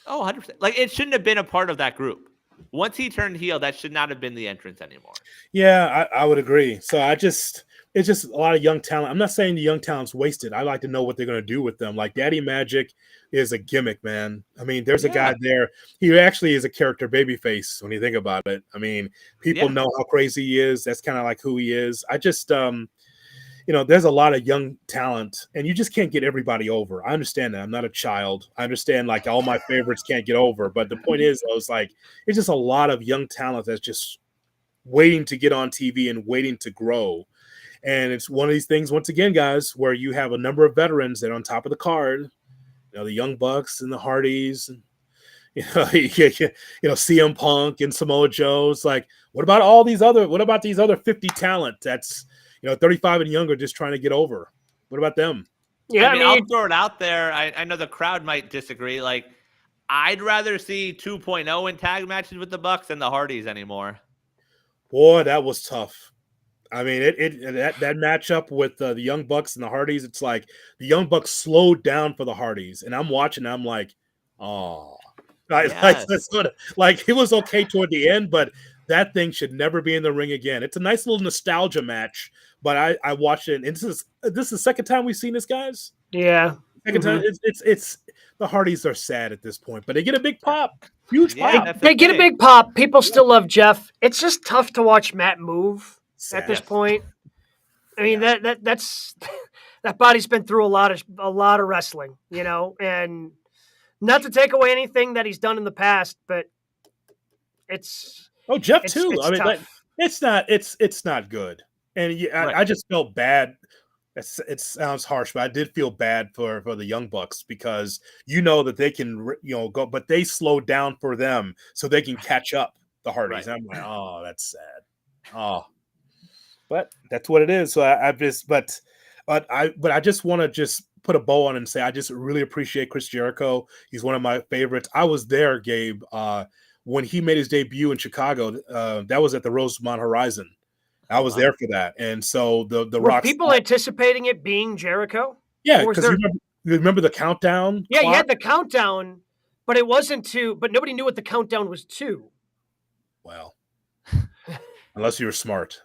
Oh, 100%. Like, it shouldn't have been a part of that group. Once he turned heel, that should not have been the entrance anymore. Yeah, I would agree. So it's just a lot of young talent. I'm not saying the young talent's wasted. I like to know what they're going to do with them. Like, Daddy Magic is a gimmick, man. I mean, there's a guy there. He actually is a character babyface when you think about it. I mean, people know how crazy he is. That's kind of like who he is. I just, there's a lot of young talent, and you just can't get everybody over. I understand that. I'm not a child. I understand, like, all my favorites can't get over. But the point is, though, it's like, it's just a lot of young talent that's just waiting to get on TV and waiting to grow. And it's one of these things, once again, guys, where you have a number of veterans that are on top of the card, the Young Bucks and the Hardys, and CM Punk and Samoa Joe. It's like, what about these other 50 talent that's 35 and younger, just trying to get over? What about them? Yeah, I mean, I'll throw it out there. I know the crowd might disagree. Like, I'd rather see 2.0 in tag matches with the Bucks than the Hardys anymore. Boy, that was tough. I mean, that matchup with the Young Bucks and the Hardys, it's like the Young Bucks slowed down for the Hardys, and I'm watching. I'm like, oh, Yes. like it was okay toward the end, but that thing should never be in the ring again. It's a nice little nostalgia match, but I watched it, and this is the second time we've seen this, guys. Yeah. Second time. It's the Hardys are sad at this point, but they get a big pop, huge Yeah, pop. that's They the get a thing. big pop. People still love Jeff. It's just tough to watch Matt move Sad. at this point. I mean, that's that body's been through a lot of wrestling, you know, and not to take away anything that he's done in the past, but it's Oh, Jeff it's, too. it's I mean, like, tough. it's not good, and Right. I just felt bad. It sounds harsh, but I did feel bad for the Young Bucks because you know that they can go, but they slowed down for them so they can catch up the Hardys. Right. I'm like, oh, that's sad. Oh, but that's what it is. So I just, but I just want to just put a bow on it and say I just really appreciate Chris Jericho. He's one of my favorites. I was there, Gabe, when he made his debut in Chicago. That was at the Rosemont Horizon. I was there for that, and so the Were Rock. people anticipating it being Jericho? Yeah, Or was because there- you remember the countdown. Yeah, you clock? had the countdown, but it wasn't to. But nobody knew what the countdown was to. Well, unless you were smart.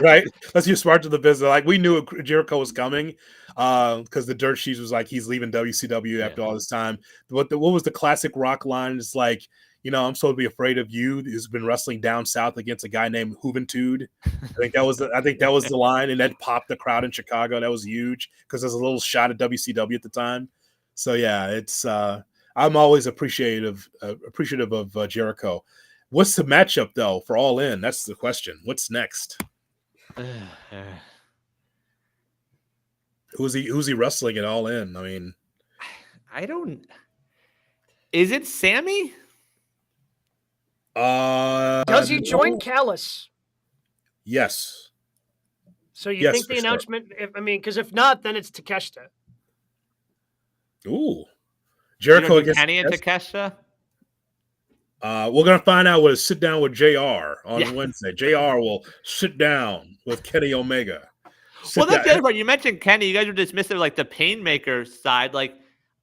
Right? Unless you're smart to the business. Like we knew Jericho was coming because the dirt sheets was like he's leaving WCW after all this time. What was the classic Rock line? It's like, I'm supposed to be afraid of you, who's been wrestling down south against a guy named Juventud. I think that was the line, and that popped the crowd in Chicago. That was huge because there's a little shot at WCW at the time. So yeah, it's I'm always appreciative of Jericho. What's the matchup though for All In? That's the question. What's next? Who's he wrestling at All In? I mean, I don't. Is it Sammy? Does he join no. Callis? Yes. So you Yes, think for the sure. announcement? Because if not, then it's Takeshita. Ooh, Jericho Do against Kenny and Takeshita? We're gonna find out with a sit down with JR on Yeah. Wednesday. JR will sit down with Kenny Omega. Well, that's the other part. You mentioned Kenny. You guys were dismissive, like the Painmaker side. Like,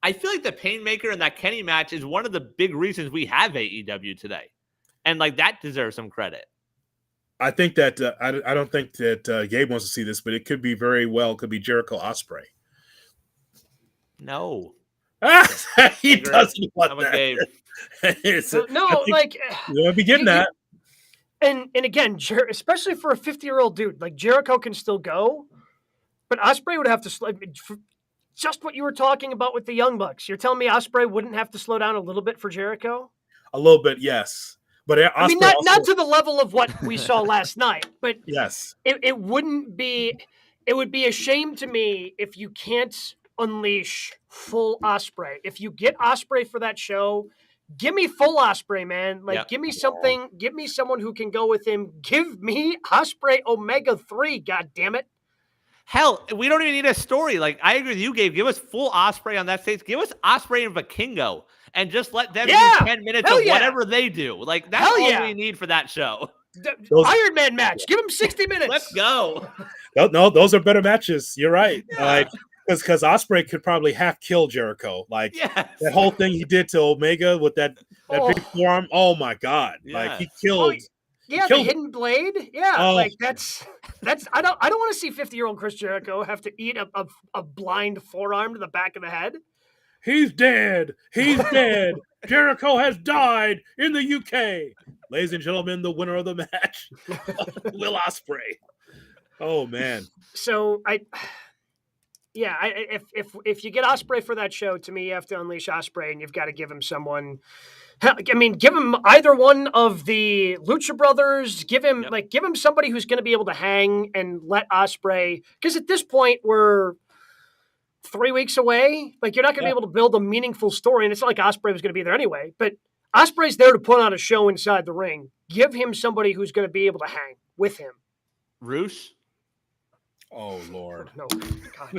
I feel like the Painmaker and that Kenny match is one of the big reasons we have AEW today, and like that deserves some credit. I think that I don't think that Gabe wants to see this, but it could be Jericho Ospreay. No, He doesn't want that. Gabe. You want to begin that. And again, especially for a 50-year-old dude, like Jericho can still go, but Ospreay would have to just what you were talking about with the Young Bucks. You're telling me Ospreay wouldn't have to slow down a little bit for Jericho? A little bit, yes. But Ospreay I mean, not to the level of what we saw last night, but yes, it wouldn't be. It would be a shame to me if you can't unleash full Ospreay. If you get Ospreay for that show, give me full Ospreay, man. Like, give me something. Give me someone who can go with him. Give me Ospreay Omega 3. God damn it. Hell, we don't even need a story. Like, I agree with you, Gabe. Give us full Ospreay on that stage. Give us Ospreay and Vikingo, and just let them do 10 minutes of whatever they do. Like, that's all we need for that show. Iron Man match. Give him 60 minutes. Let's go. No, those are better matches. You're right. Like, because Ospreay could probably half kill Jericho. Like that whole thing he did to Omega with that big forearm. Oh my God! Like he killed. The hidden blade. Yeah, like that's. I don't want to see 50-year-old Chris Jericho have to eat a blind forearm to the back of the head. He's dead. He's dead. Jericho has died in the UK. Ladies and gentlemen, the winner of the match, Will Ospreay. Oh man. So if you get Ospreay for that show, to me, you have to unleash Ospreay, and you've got to give him someone. I mean, give him either one of the Lucha Brothers. Give him somebody who's going to be able to hang and let Ospreay. Because at this point, we're 3 weeks away. Like, you're not going to be able to build a meaningful story, and it's not like Ospreay was going to be there anyway. But Ospreay's there to put on a show inside the ring. Give him somebody who's going to be able to hang with him. Roos. Oh Lord! No, God.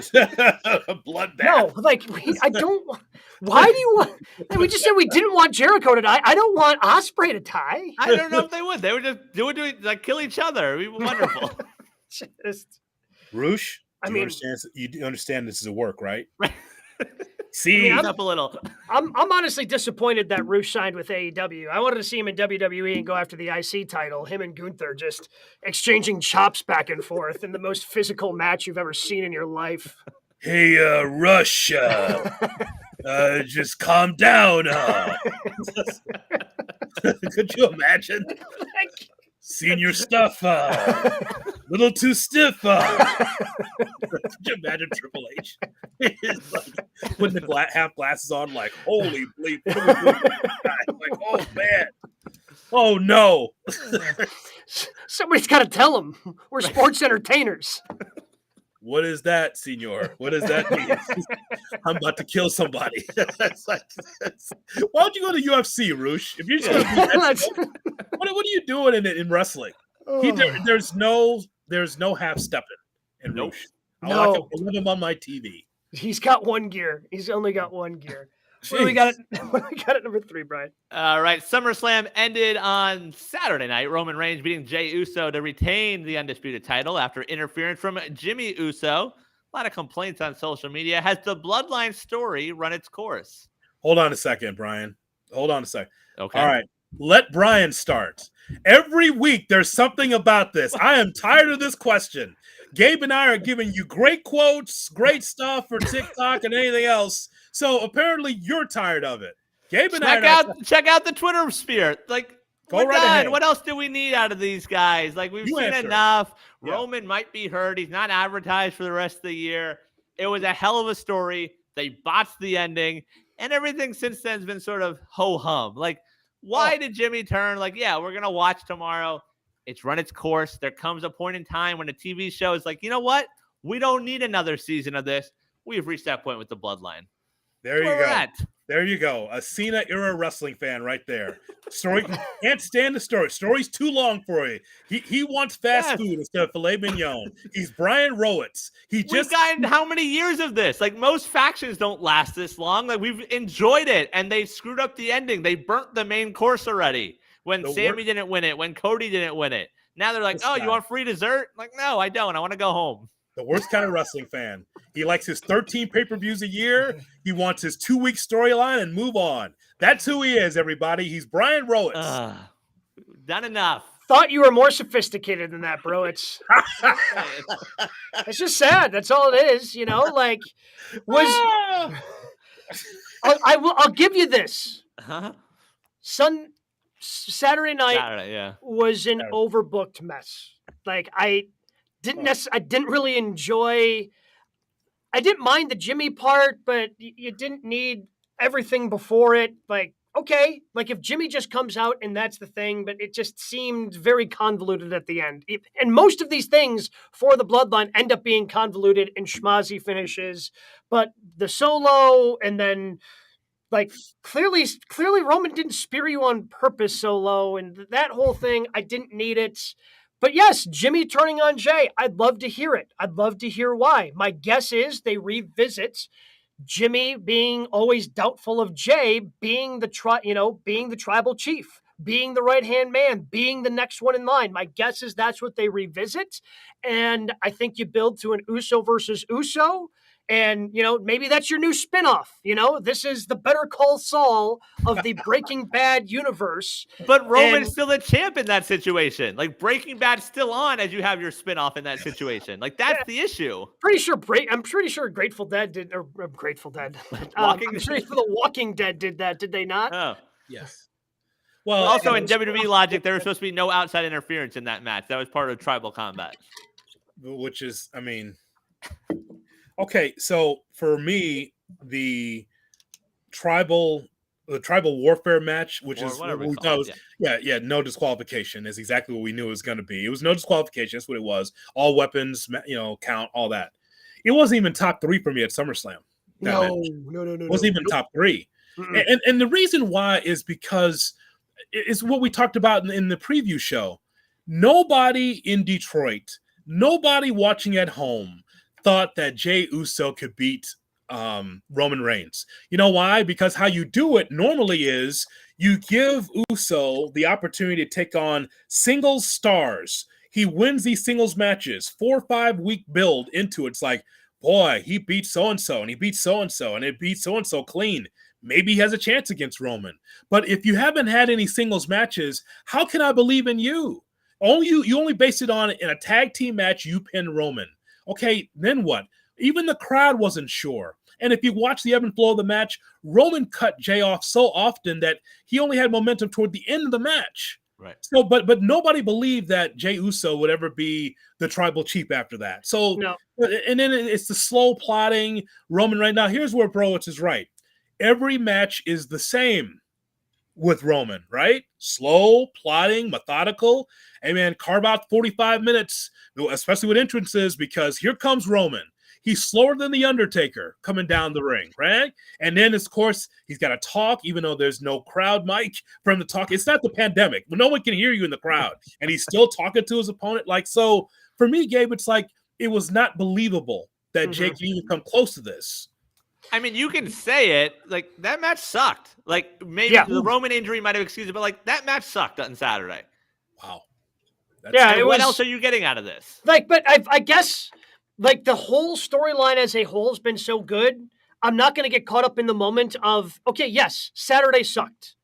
Bloodbath. No, like I don't. Why do you want? We just said we didn't want Jericho to die. I don't want Ospreay to die. I don't know if they would. They would just do it like kill each other. It'd be wonderful. Just, Roosh, I you mean, understand? You do understand this is a work, right? Right. See, I mean, Up a little. I'm honestly disappointed that Rush signed with AEW. I wanted to see him in WWE and go after the IC title. Him and Gunther just exchanging chops back and forth in the most physical match you've ever seen in your life. hey, Rush, just calm down. Could you imagine? Seen your stuff, little too stiff. Could you imagine Triple H? It's like putting the half glasses on, like, holy bleep. Like, oh, man. Oh, no. Somebody's got to tell him we're sports entertainers. What is that, senor? What does that mean? I'm about to kill somebody. Why don't you go to UFC, Roosh? If you're just gonna be what are you doing in wrestling? There's no half stepping in Roosh. No. I can put him on my TV. He's got one gear. He's only got one gear. What do we got at number 3, Brian? All right. SummerSlam ended on Saturday night. Roman Reigns beating Jey Uso to retain the undisputed title after interference from Jimmy Uso. A lot of complaints on social media. Has the Bloodline story run its course? Hold on a second, Brian. Hold on a second. Okay. All right. Let Brian start. Every week there's something about this. I am tired of this question. Gabe and I are giving you great quotes, great stuff for TikTok and anything else. So apparently you're tired of it. Gabe and check out the Twitter sphere. Like, go right ahead. What else do we need out of these guys? Like, we've seen enough. Yeah. Roman might be hurt. He's not advertised for the rest of the year. It was a hell of a story. They botched the ending, and everything since then has been sort of ho-hum. Like, why did Jimmy turn? Like, yeah, we're going to watch tomorrow. It's run its course. There comes a point in time when a TV show is like, you know what? We don't need another season of this. We've reached that point with the Bloodline. There you go. There you go. A Cena era wrestling fan right there. Story can't stand the story. Story's too long for you. He wants fast food instead of filet mignon. He's Brian Rowitz. We've gotten how many years of this? Like, most factions don't last this long. Like, we've enjoyed it, and they screwed up the ending. They burnt the main course already. When Sammy didn't win it, when Cody didn't win it. Now they're like, you want free dessert? I'm like, no, I don't. I want to go home. The worst kind of wrestling fan. He likes his 13 pay-per-views a year. He wants his 2-week storyline and move on. That's who he is, everybody. He's Brian Rowitz. Done enough. Thought you were more sophisticated than that, bro. It's just sad. That's all it is, you know. Like, I'll give you this. Saturday night was an overbooked mess. Like, I didn't really enjoy. I didn't mind the Jimmy part, but you didn't need everything before it. Like, okay, like if Jimmy just comes out and that's the thing, but it just seemed very convoluted at the end. And most of these things for the Bloodline end up being convoluted and schmazzy finishes. But the solo and then, like, clearly Roman didn't spear you on purpose, Solo, and that whole thing, I didn't need it. But yes, Jimmy turning on Jey, I'd love to hear it. I'd love to hear why. My guess is they revisit Jimmy being always doubtful of Jey being the tribal chief, being the right-hand man, being the next one in line. My guess is that's what they revisit. And I think you build to an Uso versus Uso. And, maybe that's your new spinoff. This is the Better Call Saul of the Breaking Bad universe. But Roman's still the champ in that situation. Like, Breaking Bad's still on as you have your spinoff in that situation. Like, that's the issue. I'm pretty sure Grateful Dead did, or Grateful Dead. I'm pretty sure The Walking Dead did that. Did they not? Oh, yes. Well, also in WWE logic, there was supposed to be no outside interference in that match. That was part of tribal combat. Which is, okay, so for me, the tribal warfare match, which is no disqualification, is exactly what we knew it was going to be. It was no disqualification. That's what it was. All weapons, count, all that. It wasn't even top 3 for me at SummerSlam. No. It wasn't even top 3. And the reason why is because it's what we talked about in the preview show. Nobody in Detroit, nobody watching at home thought that Jey Uso could beat Roman Reigns. You know why? Because how you do it normally is you give Uso the opportunity to take on singles stars. He wins these singles matches, 4 or 5 week build into it. It's like, boy, he beat so-and-so and he beat so-and-so and it beat so-and-so clean. Maybe he has a chance against Roman. But if you haven't had any singles matches, how can I believe in you? You only based it on in a tag team match, you pin Roman. Okay, then what? Even the crowd wasn't sure. And if you watch the ebb and flow of the match, Roman cut Jay off so often that he only had momentum toward the end of the match. Right. So, but nobody believed that Jey Uso would ever be the tribal chief after that. So, No. And then it's the slow plotting Roman right now. Here's where Browitz is right. Every match is the same with Roman, right? Slow, plotting, methodical. Hey, man, carve out 45 minutes, especially with entrances, because here comes Roman. He's slower than The Undertaker coming down the ring, right? And then, of course, he's got to talk, even though there's no crowd mic for him to talk. It's not the pandemic. No one can hear you in the crowd. And he's still talking to his opponent. Like, so for me, Gabe, it's like it was not believable that Jake can even come close to this. I mean, you can say it. Like, that match sucked. Like, maybe the Roman injury might have excused it, but, like, that match sucked on Saturday. Wow. What else are you getting out of this? Like, but I guess, like, the whole storyline as a whole has been so good. I'm not going to get caught up in the moment of, okay, yes, Saturday sucked,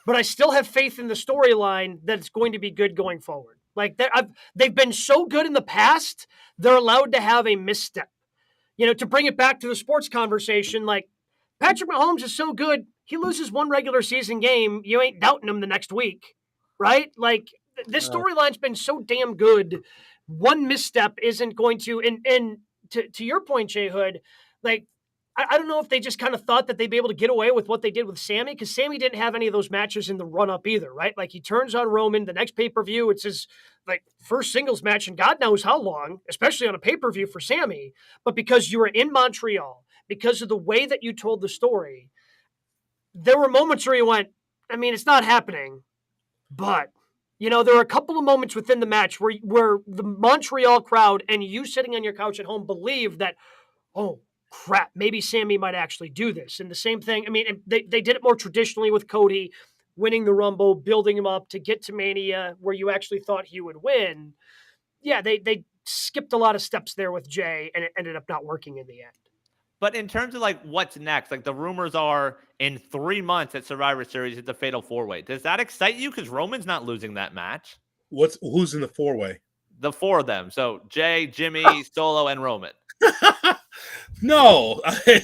but I still have faith in the storyline that it's going to be good going forward. Like, they've been so good in the past, they're allowed to have a misstep. You know, to bring it back to the sports conversation, like, Patrick Mahomes is so good, he loses one regular season game, you ain't doubting him the next week, right? Like, this storyline's been so damn good. One misstep isn't going to, and to your point, Jay Hood, like, I don't know if they just kind of thought that they'd be able to get away with what they did with Sammy, because Sammy didn't have any of those matches in the run-up either, right? Like, he turns on Roman, the next pay-per-view, it's his, like, first singles match in God knows how long, especially on a pay-per-view for Sammy. But because you were in Montreal, because of the way that you told the story, there were moments where you went, I mean, it's not happening, but, you know, there are a couple of moments within the match where the Montreal crowd and you sitting on your couch at home believe that, oh, crap, maybe Sammy might actually do this. And the same thing, I mean, they did it more traditionally with Cody, winning the Rumble, building him up to get to Mania where you actually thought he would win. Yeah, they skipped a lot of steps there with Jay, and it ended up not working in the end. But in terms of, like, what's next, like, the rumors are in 3 months at Survivor Series, it's a fatal 4-way. Does that excite you? Because Roman's not losing that match. Who's in the 4-way? The 4 of them. So Jay, Jimmy, Solo, and Roman. No,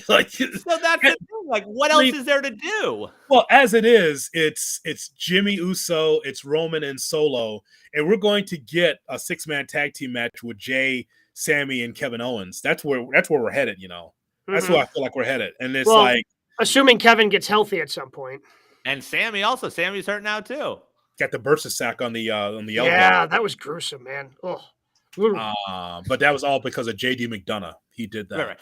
like, so that's the thing. Like, what else is there to do? Well, as it is, it's Jimmy Uso, it's Roman and Solo, and we're going to get a 6-man tag team match with Jay, Sammy, and Kevin Owens. That's where we're headed. You know, that's where I feel like we're headed, and it's like, assuming Kevin gets healthy at some point, and Sammy's hurt now too. Got the bursa sack on the elbow. Yeah, that was gruesome, man. Oh. But that was all because of JD McDonough. He did that. Right.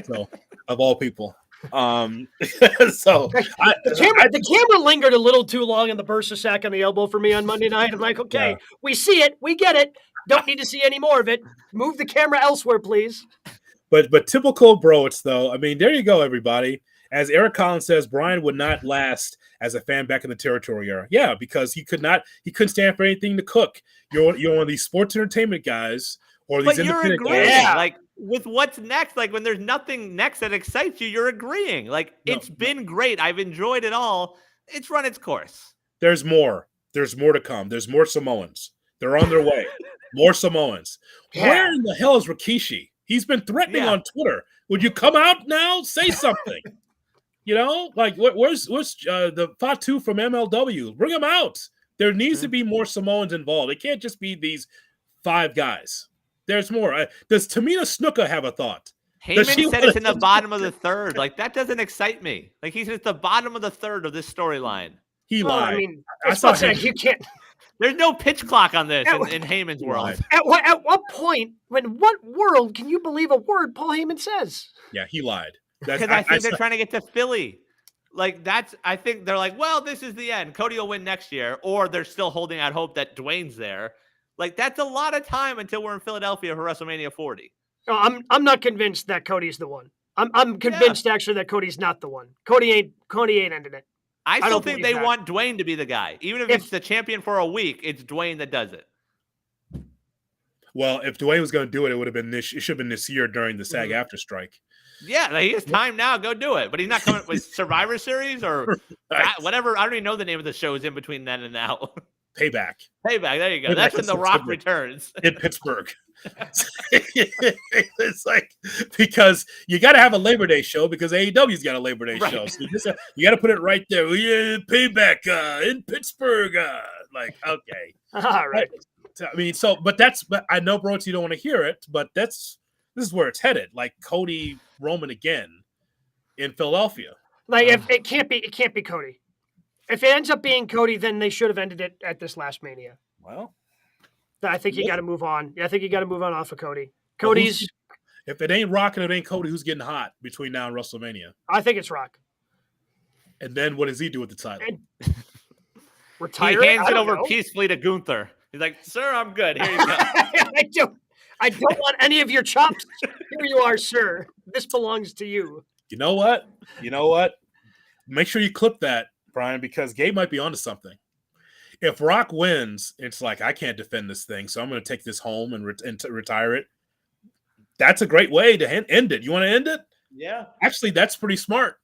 So, of all people. So the camera lingered a little too long on the bursa sack on the elbow for me on Monday night. I'm like, okay, we see it, we get it. Don't need to see any more of it. Move the camera elsewhere, please. But typical Browitz, though. I mean, there you go, everybody. As Eric Collins says, Brian would not last as a fan back in the territory era. Yeah, because he couldn't stand for anything to cook. You're one of these sports entertainment guys or these independent guys. Yeah. Like, with what's next, like, when there's nothing next that excites you, you're agreeing. Like, it's been great. I've enjoyed it all. It's run its course. There's more. There's more to come. There's more Samoans. They're on their way. More Samoans. Yeah. Where in the hell is Rikishi? He's been threatening on Twitter. Would you come out now? Say something. You know, like, where's the Fatu from MLW? Bring him out. There needs to be more Samoans involved. It can't just be these 5 guys. There's more. Does Tamina Snuka have a thought? Heyman said it's in the bottom of the 3rd. Like, that doesn't excite me. Like, he's at the bottom of the 3rd of this storyline. He lied. I mean, I saw you can't. There's no pitch clock on this in Heyman's world. At what point, in what world can you believe a word Paul Heyman says? Yeah, he lied. Because I think they're trying to get to Philly. Like, I think they're like, well, this is the end. Cody will win next year. Or they're still holding out hope that Dwayne's there. Like, that's a lot of time until we're in Philadelphia for WrestleMania 40. No, I'm not convinced that Cody's the one. I'm convinced actually that Cody's not the one. Cody ain't ending it. I still don't think believe they that. want Dwayne to be the guy. Even if it's the champion for a week, it's Dwayne that does it. Well, if Dwayne was going to do it, it would have been this. It should have been this year during the SAG after strike. Yeah, like, he has time now. Go do it. But he's not coming with Survivor Series or whatever. I don't even know the name of the shows in between then and now. Payback. There you go. Payback. That's when The Rock returns. In Pittsburgh. It's like, because you got to have a Labor Day show because AEW's got a Labor Day show. So you got to put it right there. Yeah, Payback in Pittsburgh. Like, okay. All right. I mean, but I know, bro, you don't want to hear it, but this is where it's headed. Like Cody Roman again in Philadelphia. Like if it can't be Cody. If it ends up being Cody, then they should have ended it at this last Mania. Well, I think you got to move on. I think you got to move on off of Cody. If it ain't Rock and it ain't Cody, who's getting hot between now and WrestleMania? I think it's Rock. And then what does he do with the title? Retire. He hands it over peacefully to Gunther. He's like, "Sir, I'm good. Here you go." I don't want any of your chops. Here you are, sir. This belongs to you. You know what? Make sure you clip that, Brian, because Gabe might be onto something. If Rock wins, it's like, I can't defend this thing, so I'm going to take this home and retire it. That's a great way to end it. You want to end it? Yeah. Actually, that's pretty smart.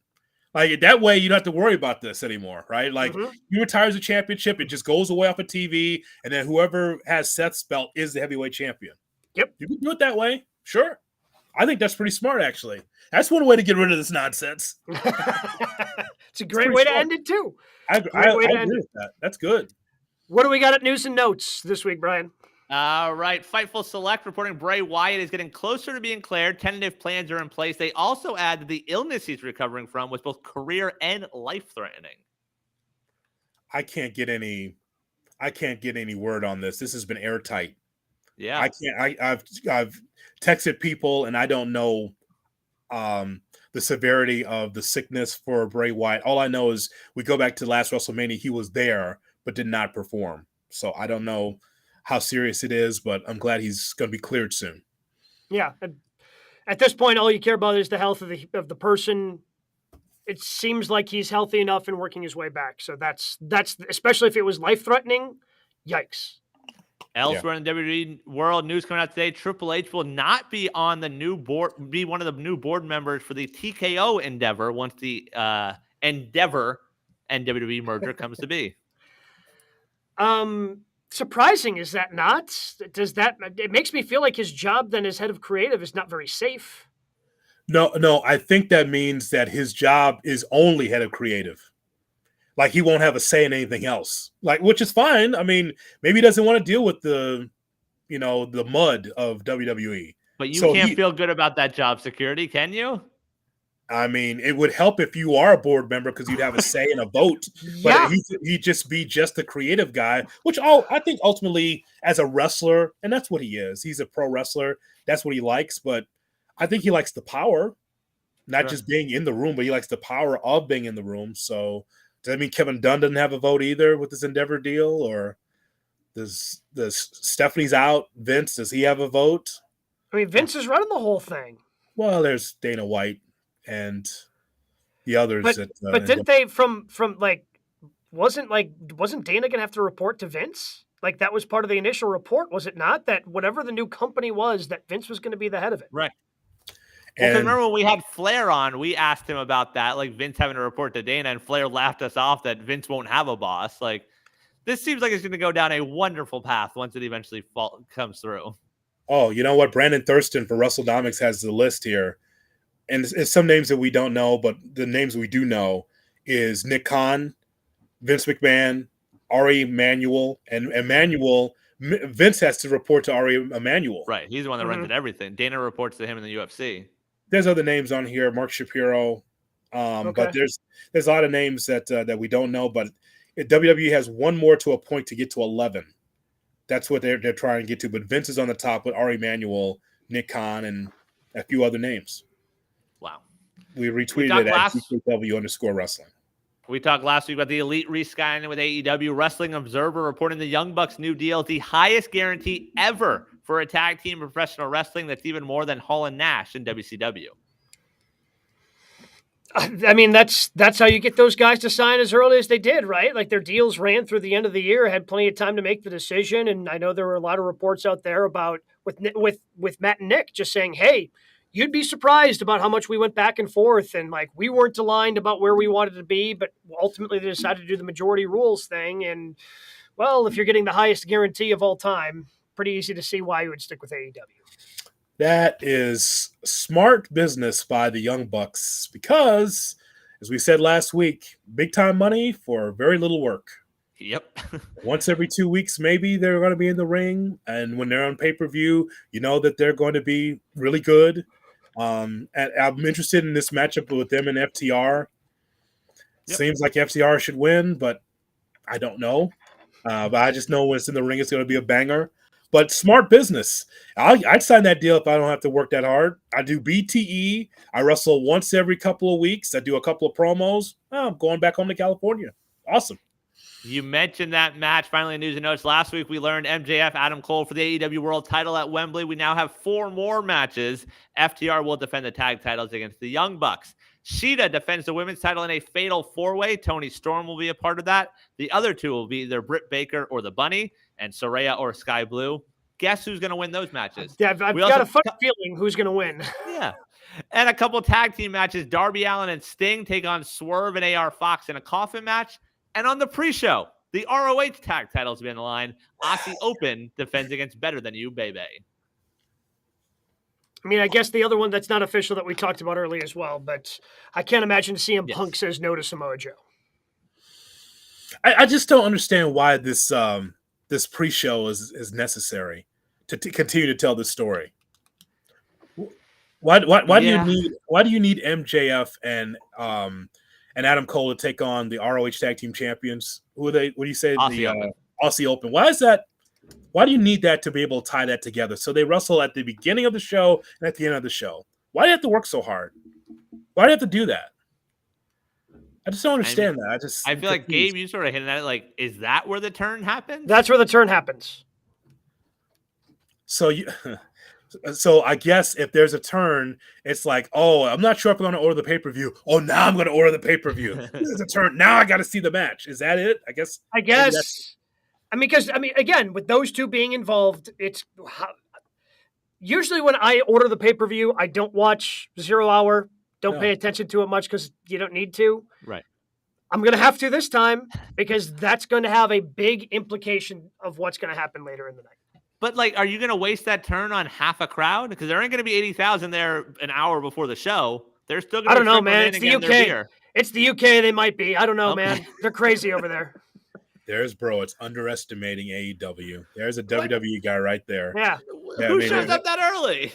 Like, that way, you don't have to worry about this anymore, right? Like, you retire the championship, it just goes away off of TV, and then whoever has Seth's belt is the heavyweight champion. Yep. You can do it that way. Sure. I think that's pretty smart, actually. That's one way to get rid of this nonsense. It's a great way to end it, too. I agree with that. That's good. What do we got at news and notes this week, Brian? All right. Fightful Select reporting Bray Wyatt is getting closer to being cleared. Tentative plans are in place. They also add that the illness he's recovering from was both career and life-threatening. I can't get any word on this. This has been airtight. Yeah. I've texted people and I don't know the severity of the sickness for Bray Wyatt. All I know is we go back to last WrestleMania, he was there but did not perform. So I don't know how serious it is, but I'm glad he's going to be cleared soon. Yeah. At this point, all you care about is the health of the person. It seems like he's healthy enough and working his way back. So that's especially if it was life-threatening. Yikes. Elsewhere in the WWE world, news coming out today: Triple H will not be on the new board, be one of the new board members for the TKO endeavor once the Endeavor and WWE merger comes to be. Surprising, is that not? It makes me feel like his job then as head of creative is not very safe. No, I think that means that his job is only head of creative. Like, he won't have a say in anything else. Like, which is fine. I mean, maybe he doesn't want to deal with the mud of WWE. But you can't feel good about that job security, can you? I mean, it would help if you are a board member because you'd have a say in a vote. But he'd just be just a creative guy, which I think ultimately, as a wrestler, and that's what he is. He's a pro wrestler. That's what he likes. But I think he likes the power, not just being in the room, but he likes the power of being in the room. So does that mean Kevin Dunn doesn't have a vote either with this Endeavor deal? Or does Stephanie's out? Vince, does he have a vote? I mean, Vince is running the whole thing. Well, there's Dana White and the others. But didn't they from like wasn't Dana gonna have to report to Vince? Like, that was part of the initial report, was it not? That whatever the new company was, that Vince was going to be the head of it. Right. Well, remember when we had Flair on, we asked him about that, like Vince having to report to Dana, and Flair laughed us off that Vince won't have a boss. Like, this seems like it's going to go down a wonderful path once it eventually comes through. Oh, you know what? Brandon Thurston for WrestleDomics has the list here. And it's some names that we don't know, but the names we do know is Nick Khan, Vince McMahon, Ari Emanuel, and Emanuel. Vince has to report to Ari Emanuel. Right. He's the one that runs everything. Dana reports to him in the UFC. There's other names on here, Mark Shapiro. But there's a lot of names that we don't know. But WWE has one more to a point to get to 11. That's what they're trying to get to. But Vince is on the top with Ari Emanuel, Nick Khan, and a few other names. Wow. We retweeted it at GKW_wrestling. We talked last week about the Elite re-signing with AEW. Wrestling Observer reporting the Young Bucks' new deal is the highest guarantee ever for a tag team in professional wrestling. That's even more than Hall and Nash in WCW. I mean, that's how you get those guys to sign as early as they did, right? Like their deals ran through the end of the year, had plenty of time to make the decision. And I know there were a lot of reports out there about with Matt and Nick just saying, "Hey, you'd be surprised about how much we went back and forth, and like we weren't aligned about where we wanted to be, but ultimately they decided to do the majority rules thing." And well, if you're getting the highest guarantee of all time, pretty easy to see why you would stick with AEW. That is smart business by the Young Bucks because, as we said last week, big time money for very little work. Yep. Once every 2 weeks, maybe they're going to be in the ring. And when they're on pay-per-view, you know that they're going to be really good. And I'm interested in this matchup with them and FTR. Yep. Seems like FTR should win, but I don't know. But I just know when it's in the ring, it's going to be a banger. But smart business. I'd sign that deal if I don't have to work that hard. I do BTE. I wrestle once every couple of weeks. I do a couple of promos. Oh, I'm going back home to California. Awesome. You mentioned that match. Finally, news and notes. Last week, we learned MJF, Adam Cole for the AEW World title at Wembley. We now have 4 more matches. FTR will defend the tag titles against the Young Bucks. Sheeta defends the women's title in a fatal 4-way. Tony Storm will be a part of that. The other 2 will be either Britt Baker or the Bunny, and Saraya or Sky Blue. Guess who's going to win those matches? Yeah, I've got a funny feeling who's going to win. Yeah. And a couple tag team matches. Darby Allin and Sting take on Swerve and AR Fox in a coffin match. And on the pre-show, the ROH tag titles will be on the line. Aussie Open defends against Better Than You, baby. I mean, I guess the other one that's not official that we talked about earlier as well, but I can't imagine CM Punk says no to Samoa Joe. I just don't understand why this this pre-show is necessary to continue to tell this story. Why do you need MJF and Adam Cole to take on the ROH Tag Team Champions? Who are they? What do you say? Aussie Open. Aussie Open. Why is that? Why do you need that to be able to tie that together? So they wrestle at the beginning of the show and at the end of the show. Why do you have to work so hard? Why do you have to do that? I just don't understand that. I feel like, Gabe, you sort of hinted at it. Like, is that where the turn happens? That's where the turn happens. So so I guess if there's a turn, it's like, oh, I'm not sure if I'm going to order the pay-per-view. Oh, now I'm going to order the pay-per-view. There's a turn. Now I got to see the match. Is that it? I guess. Because again, with those 2 being involved, it's usually when I order the pay-per-view, I don't watch 0 Hour. Don't pay attention to it much because you don't need to. Right. I'm going to have to this time because that's going to have a big implication of what's going to happen later in the night. But, like, are you going to waste that turn on half a crowd? Because there ain't going to be 80,000 there an hour before the show. They're still going to be. I don't know, man. It's the UK. It's the UK. They might be. I don't know, man. They're crazy over there. There's bro. It's underestimating AEW. There's a WWE guy right there. Yeah. Who shows up that early?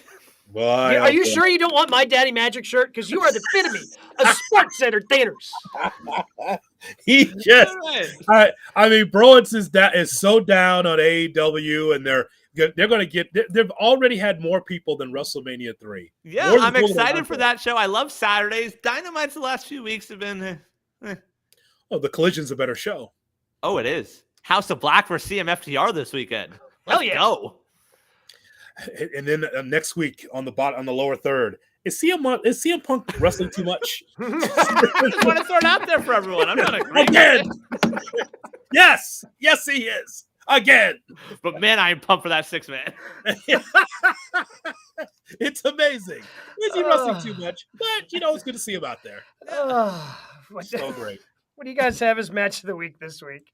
Boy, are you sure you don't want my Daddy Magic shirt? Because you are the epitome of sports entertainers. He just, I mean, bro, is so down on AEW, and they're going to get. They've already had more people than WrestleMania 3. Yeah, I'm excited for that show. I love Saturdays. Dynamite's the last few weeks have been. Oh, the Collision's a better show. Oh, it is. House of Black versus CMFTR this weekend. Hell yeah. Go. And then next week on the lower third, is CM Punk wrestling too much? I just want to throw it out there for everyone. I'm not agreeing again. Yes, he is again. But man, I am pumped for that 6-man. It's amazing. Is he wrestling too much? But it's good to see him out there. So great. What do you guys have as match of the week this week?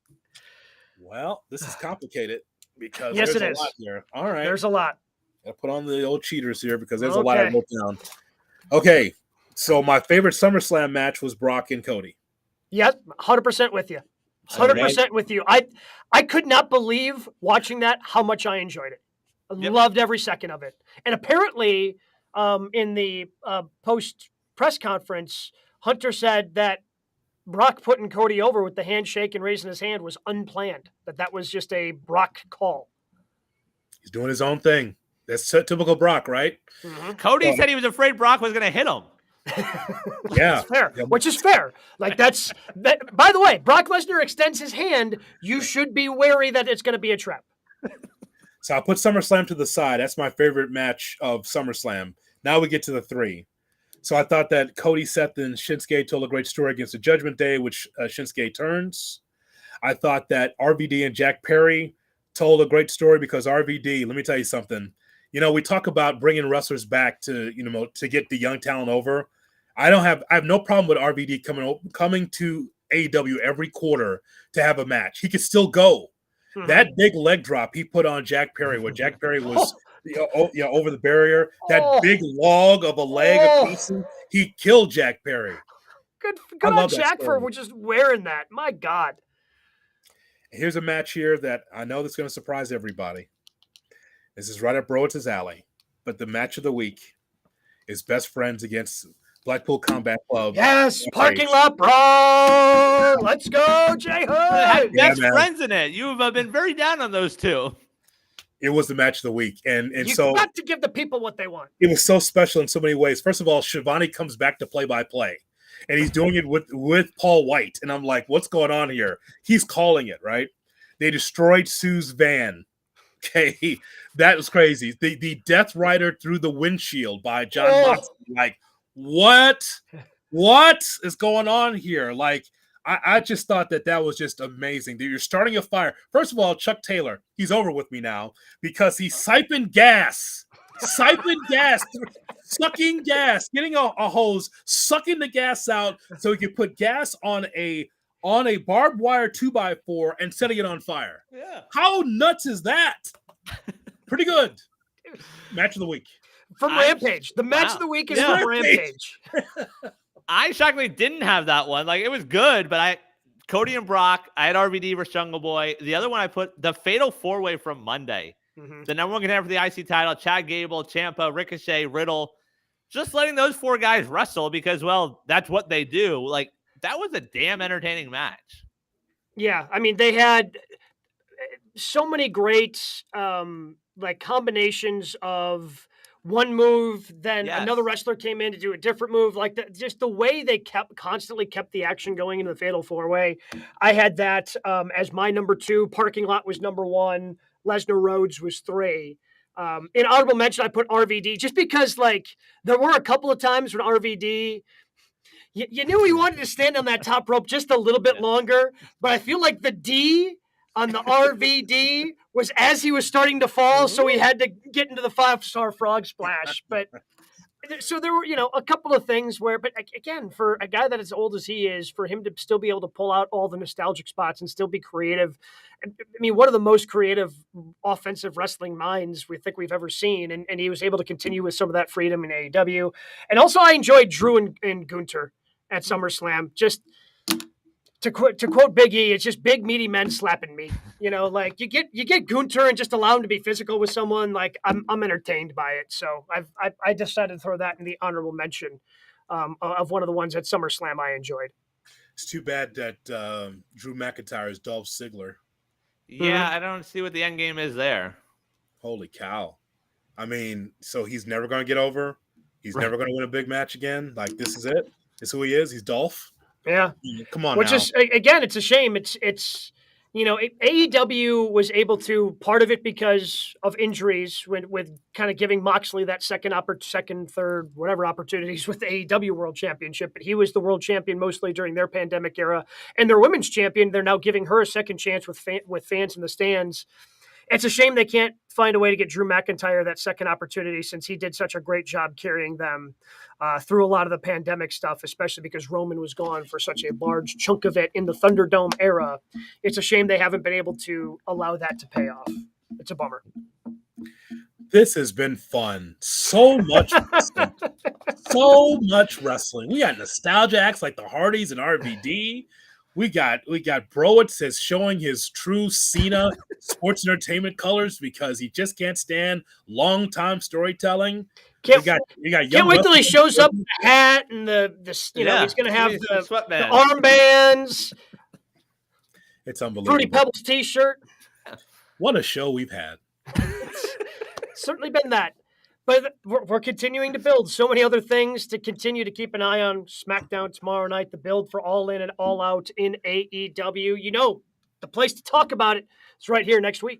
Well, this is complicated because yes, there's it is. A lot here. All right, there's a lot. I put on the old cheaters here because there's a lot I wrote down. Okay, so my favorite SummerSlam match was Brock and Cody. Yep, 100% with you. 100% with you. I could not believe watching that how much I enjoyed it. I loved every second of it. And apparently, in the post press conference, Hunter said that Brock putting Cody over with the handshake and raising his hand was unplanned. That was just a Brock call. He's doing his own thing. That's typical Brock, right? Mm-hmm. Cody said he was afraid Brock was going to hit him. Yeah. Fair. Which is fair. Like that. By the way, Brock Lesnar extends his hand. You should be wary that it's going to be a trap. So I'll put SummerSlam to the side. That's my favorite match of SummerSlam. Now we get to the 3. So I thought that Cody, Seth, and Shinsuke told a great story against the Judgment Day, which Shinsuke turns. I thought that RVD and Jack Perry told a great story because RVD, let me tell you something. We talk about bringing wrestlers back to, to get the young talent over. I have no problem with RVD coming to AEW every quarter to have a match. He could still go. Mm-hmm. That big leg drop he put on Jack Perry, where Jack Perry was over the barrier, that big log of a leg, he killed Jack Perry. Good on Jack for just wearing that. My God. Here's a match here that I know that's going to surprise everybody. This is right up Browitz's alley. But the match of the week is Best Friends against Blackpool Combat Club. Yes, parking lot brawl. Let's go, Jay Hood. Best Friends in it. You have been very down on those two. It was the match of the week. And You've got to give the people what they want. It was so special in so many ways. First of all, Shivani comes back to play-by-play. And he's doing it with Paul White. And I'm like, what's going on here? He's calling it, right? They destroyed Sue's van. Okay, that was crazy. The Death Rider through the windshield by John Moxley. Like, what is going on here? Like, I just thought that was just amazing. That you're starting a fire. First of all, Chuck Taylor, he's over with me now because he's siping gas, sucking gas, getting a hose, sucking the gas out so he can put gas on a barbed wire 2x4 and setting it on fire. Yeah. How nuts is that? Pretty good. Match of the week. From Rampage. The match of the week is from Rampage. I shockingly didn't have that one. Like, it was good, but Cody and Brock, I had RVD versus Jungle Boy. The other one I put the Fatal 4-Way from Monday. Mm-hmm. The number one contender for the IC title, Chad Gable, Ciampa, Ricochet, Riddle. Just letting those four guys wrestle because, well, that's what they do. Like, that was a damn entertaining match. Yeah, I mean, they had so many great combinations of one move, then another wrestler came in to do a different move. Like just the way they constantly kept the action going into the Fatal 4-Way. I had that as my number 2. Parking Lot was number 1. Lesnar Rhodes was 3. In honorable mention, I put RVD just because there were a couple of times when RVD. You knew he wanted to stand on that top rope just a little bit longer, but I feel like the D on the RVD was as he was starting to fall, so he had to get into the 5-star frog splash. But so there were, a couple of things where, but again, for a guy that as old as he is, for him to still be able to pull out all the nostalgic spots and still be creative. I mean, one of the most creative offensive wrestling minds we think we've ever seen. And he was able to continue with some of that freedom in AEW. And also I enjoyed Drew and Gunther at SummerSlam. Just to quote Big E, it's just big meaty men slapping me. Like you get Gunther and just allow him to be physical with someone. Like I'm entertained by it. So I decided to throw that in the honorable mention of one of the ones at SummerSlam I enjoyed. It's too bad that Drew McIntyre is Dolph Ziggler. Yeah, I don't see what the end game is there. Holy cow! I mean, so he's never going to get over. He's never going to win a big match again. Like this is it. This is who he is. He's Dolph. Yeah. Come on. Which now. Is again, it's a shame. It's AEW was able to, part of it because of injuries with kind of giving Moxley that second, third, whatever opportunities with the AEW World Championship. But he was the world champion mostly during their pandemic era, and their women's champion. They're now giving her a second chance with fans in the stands. It's a shame they can't find a way to get Drew McIntyre that second opportunity since he did such a great job carrying them through a lot of the pandemic stuff, especially because Roman was gone for such a large chunk of it in the Thunderdome era. It's a shame they haven't been able to allow that to pay off. It's a bummer. This has been fun. So much wrestling. So much wrestling. We got nostalgia acts like the Hardys and RVD. We got Browitz is showing his true Cena sports entertainment colors because he just can't stand long time storytelling. Can't wait till he shows up with the hat and he's going to have the armbands. It's unbelievable. Fruity Pebbles t-shirt. What a show we've had. It's certainly been that. But we're continuing to build so many other things to continue to keep an eye on. SmackDown tomorrow night, the build for All In and All Out in AEW. The place to talk about it is right here next week.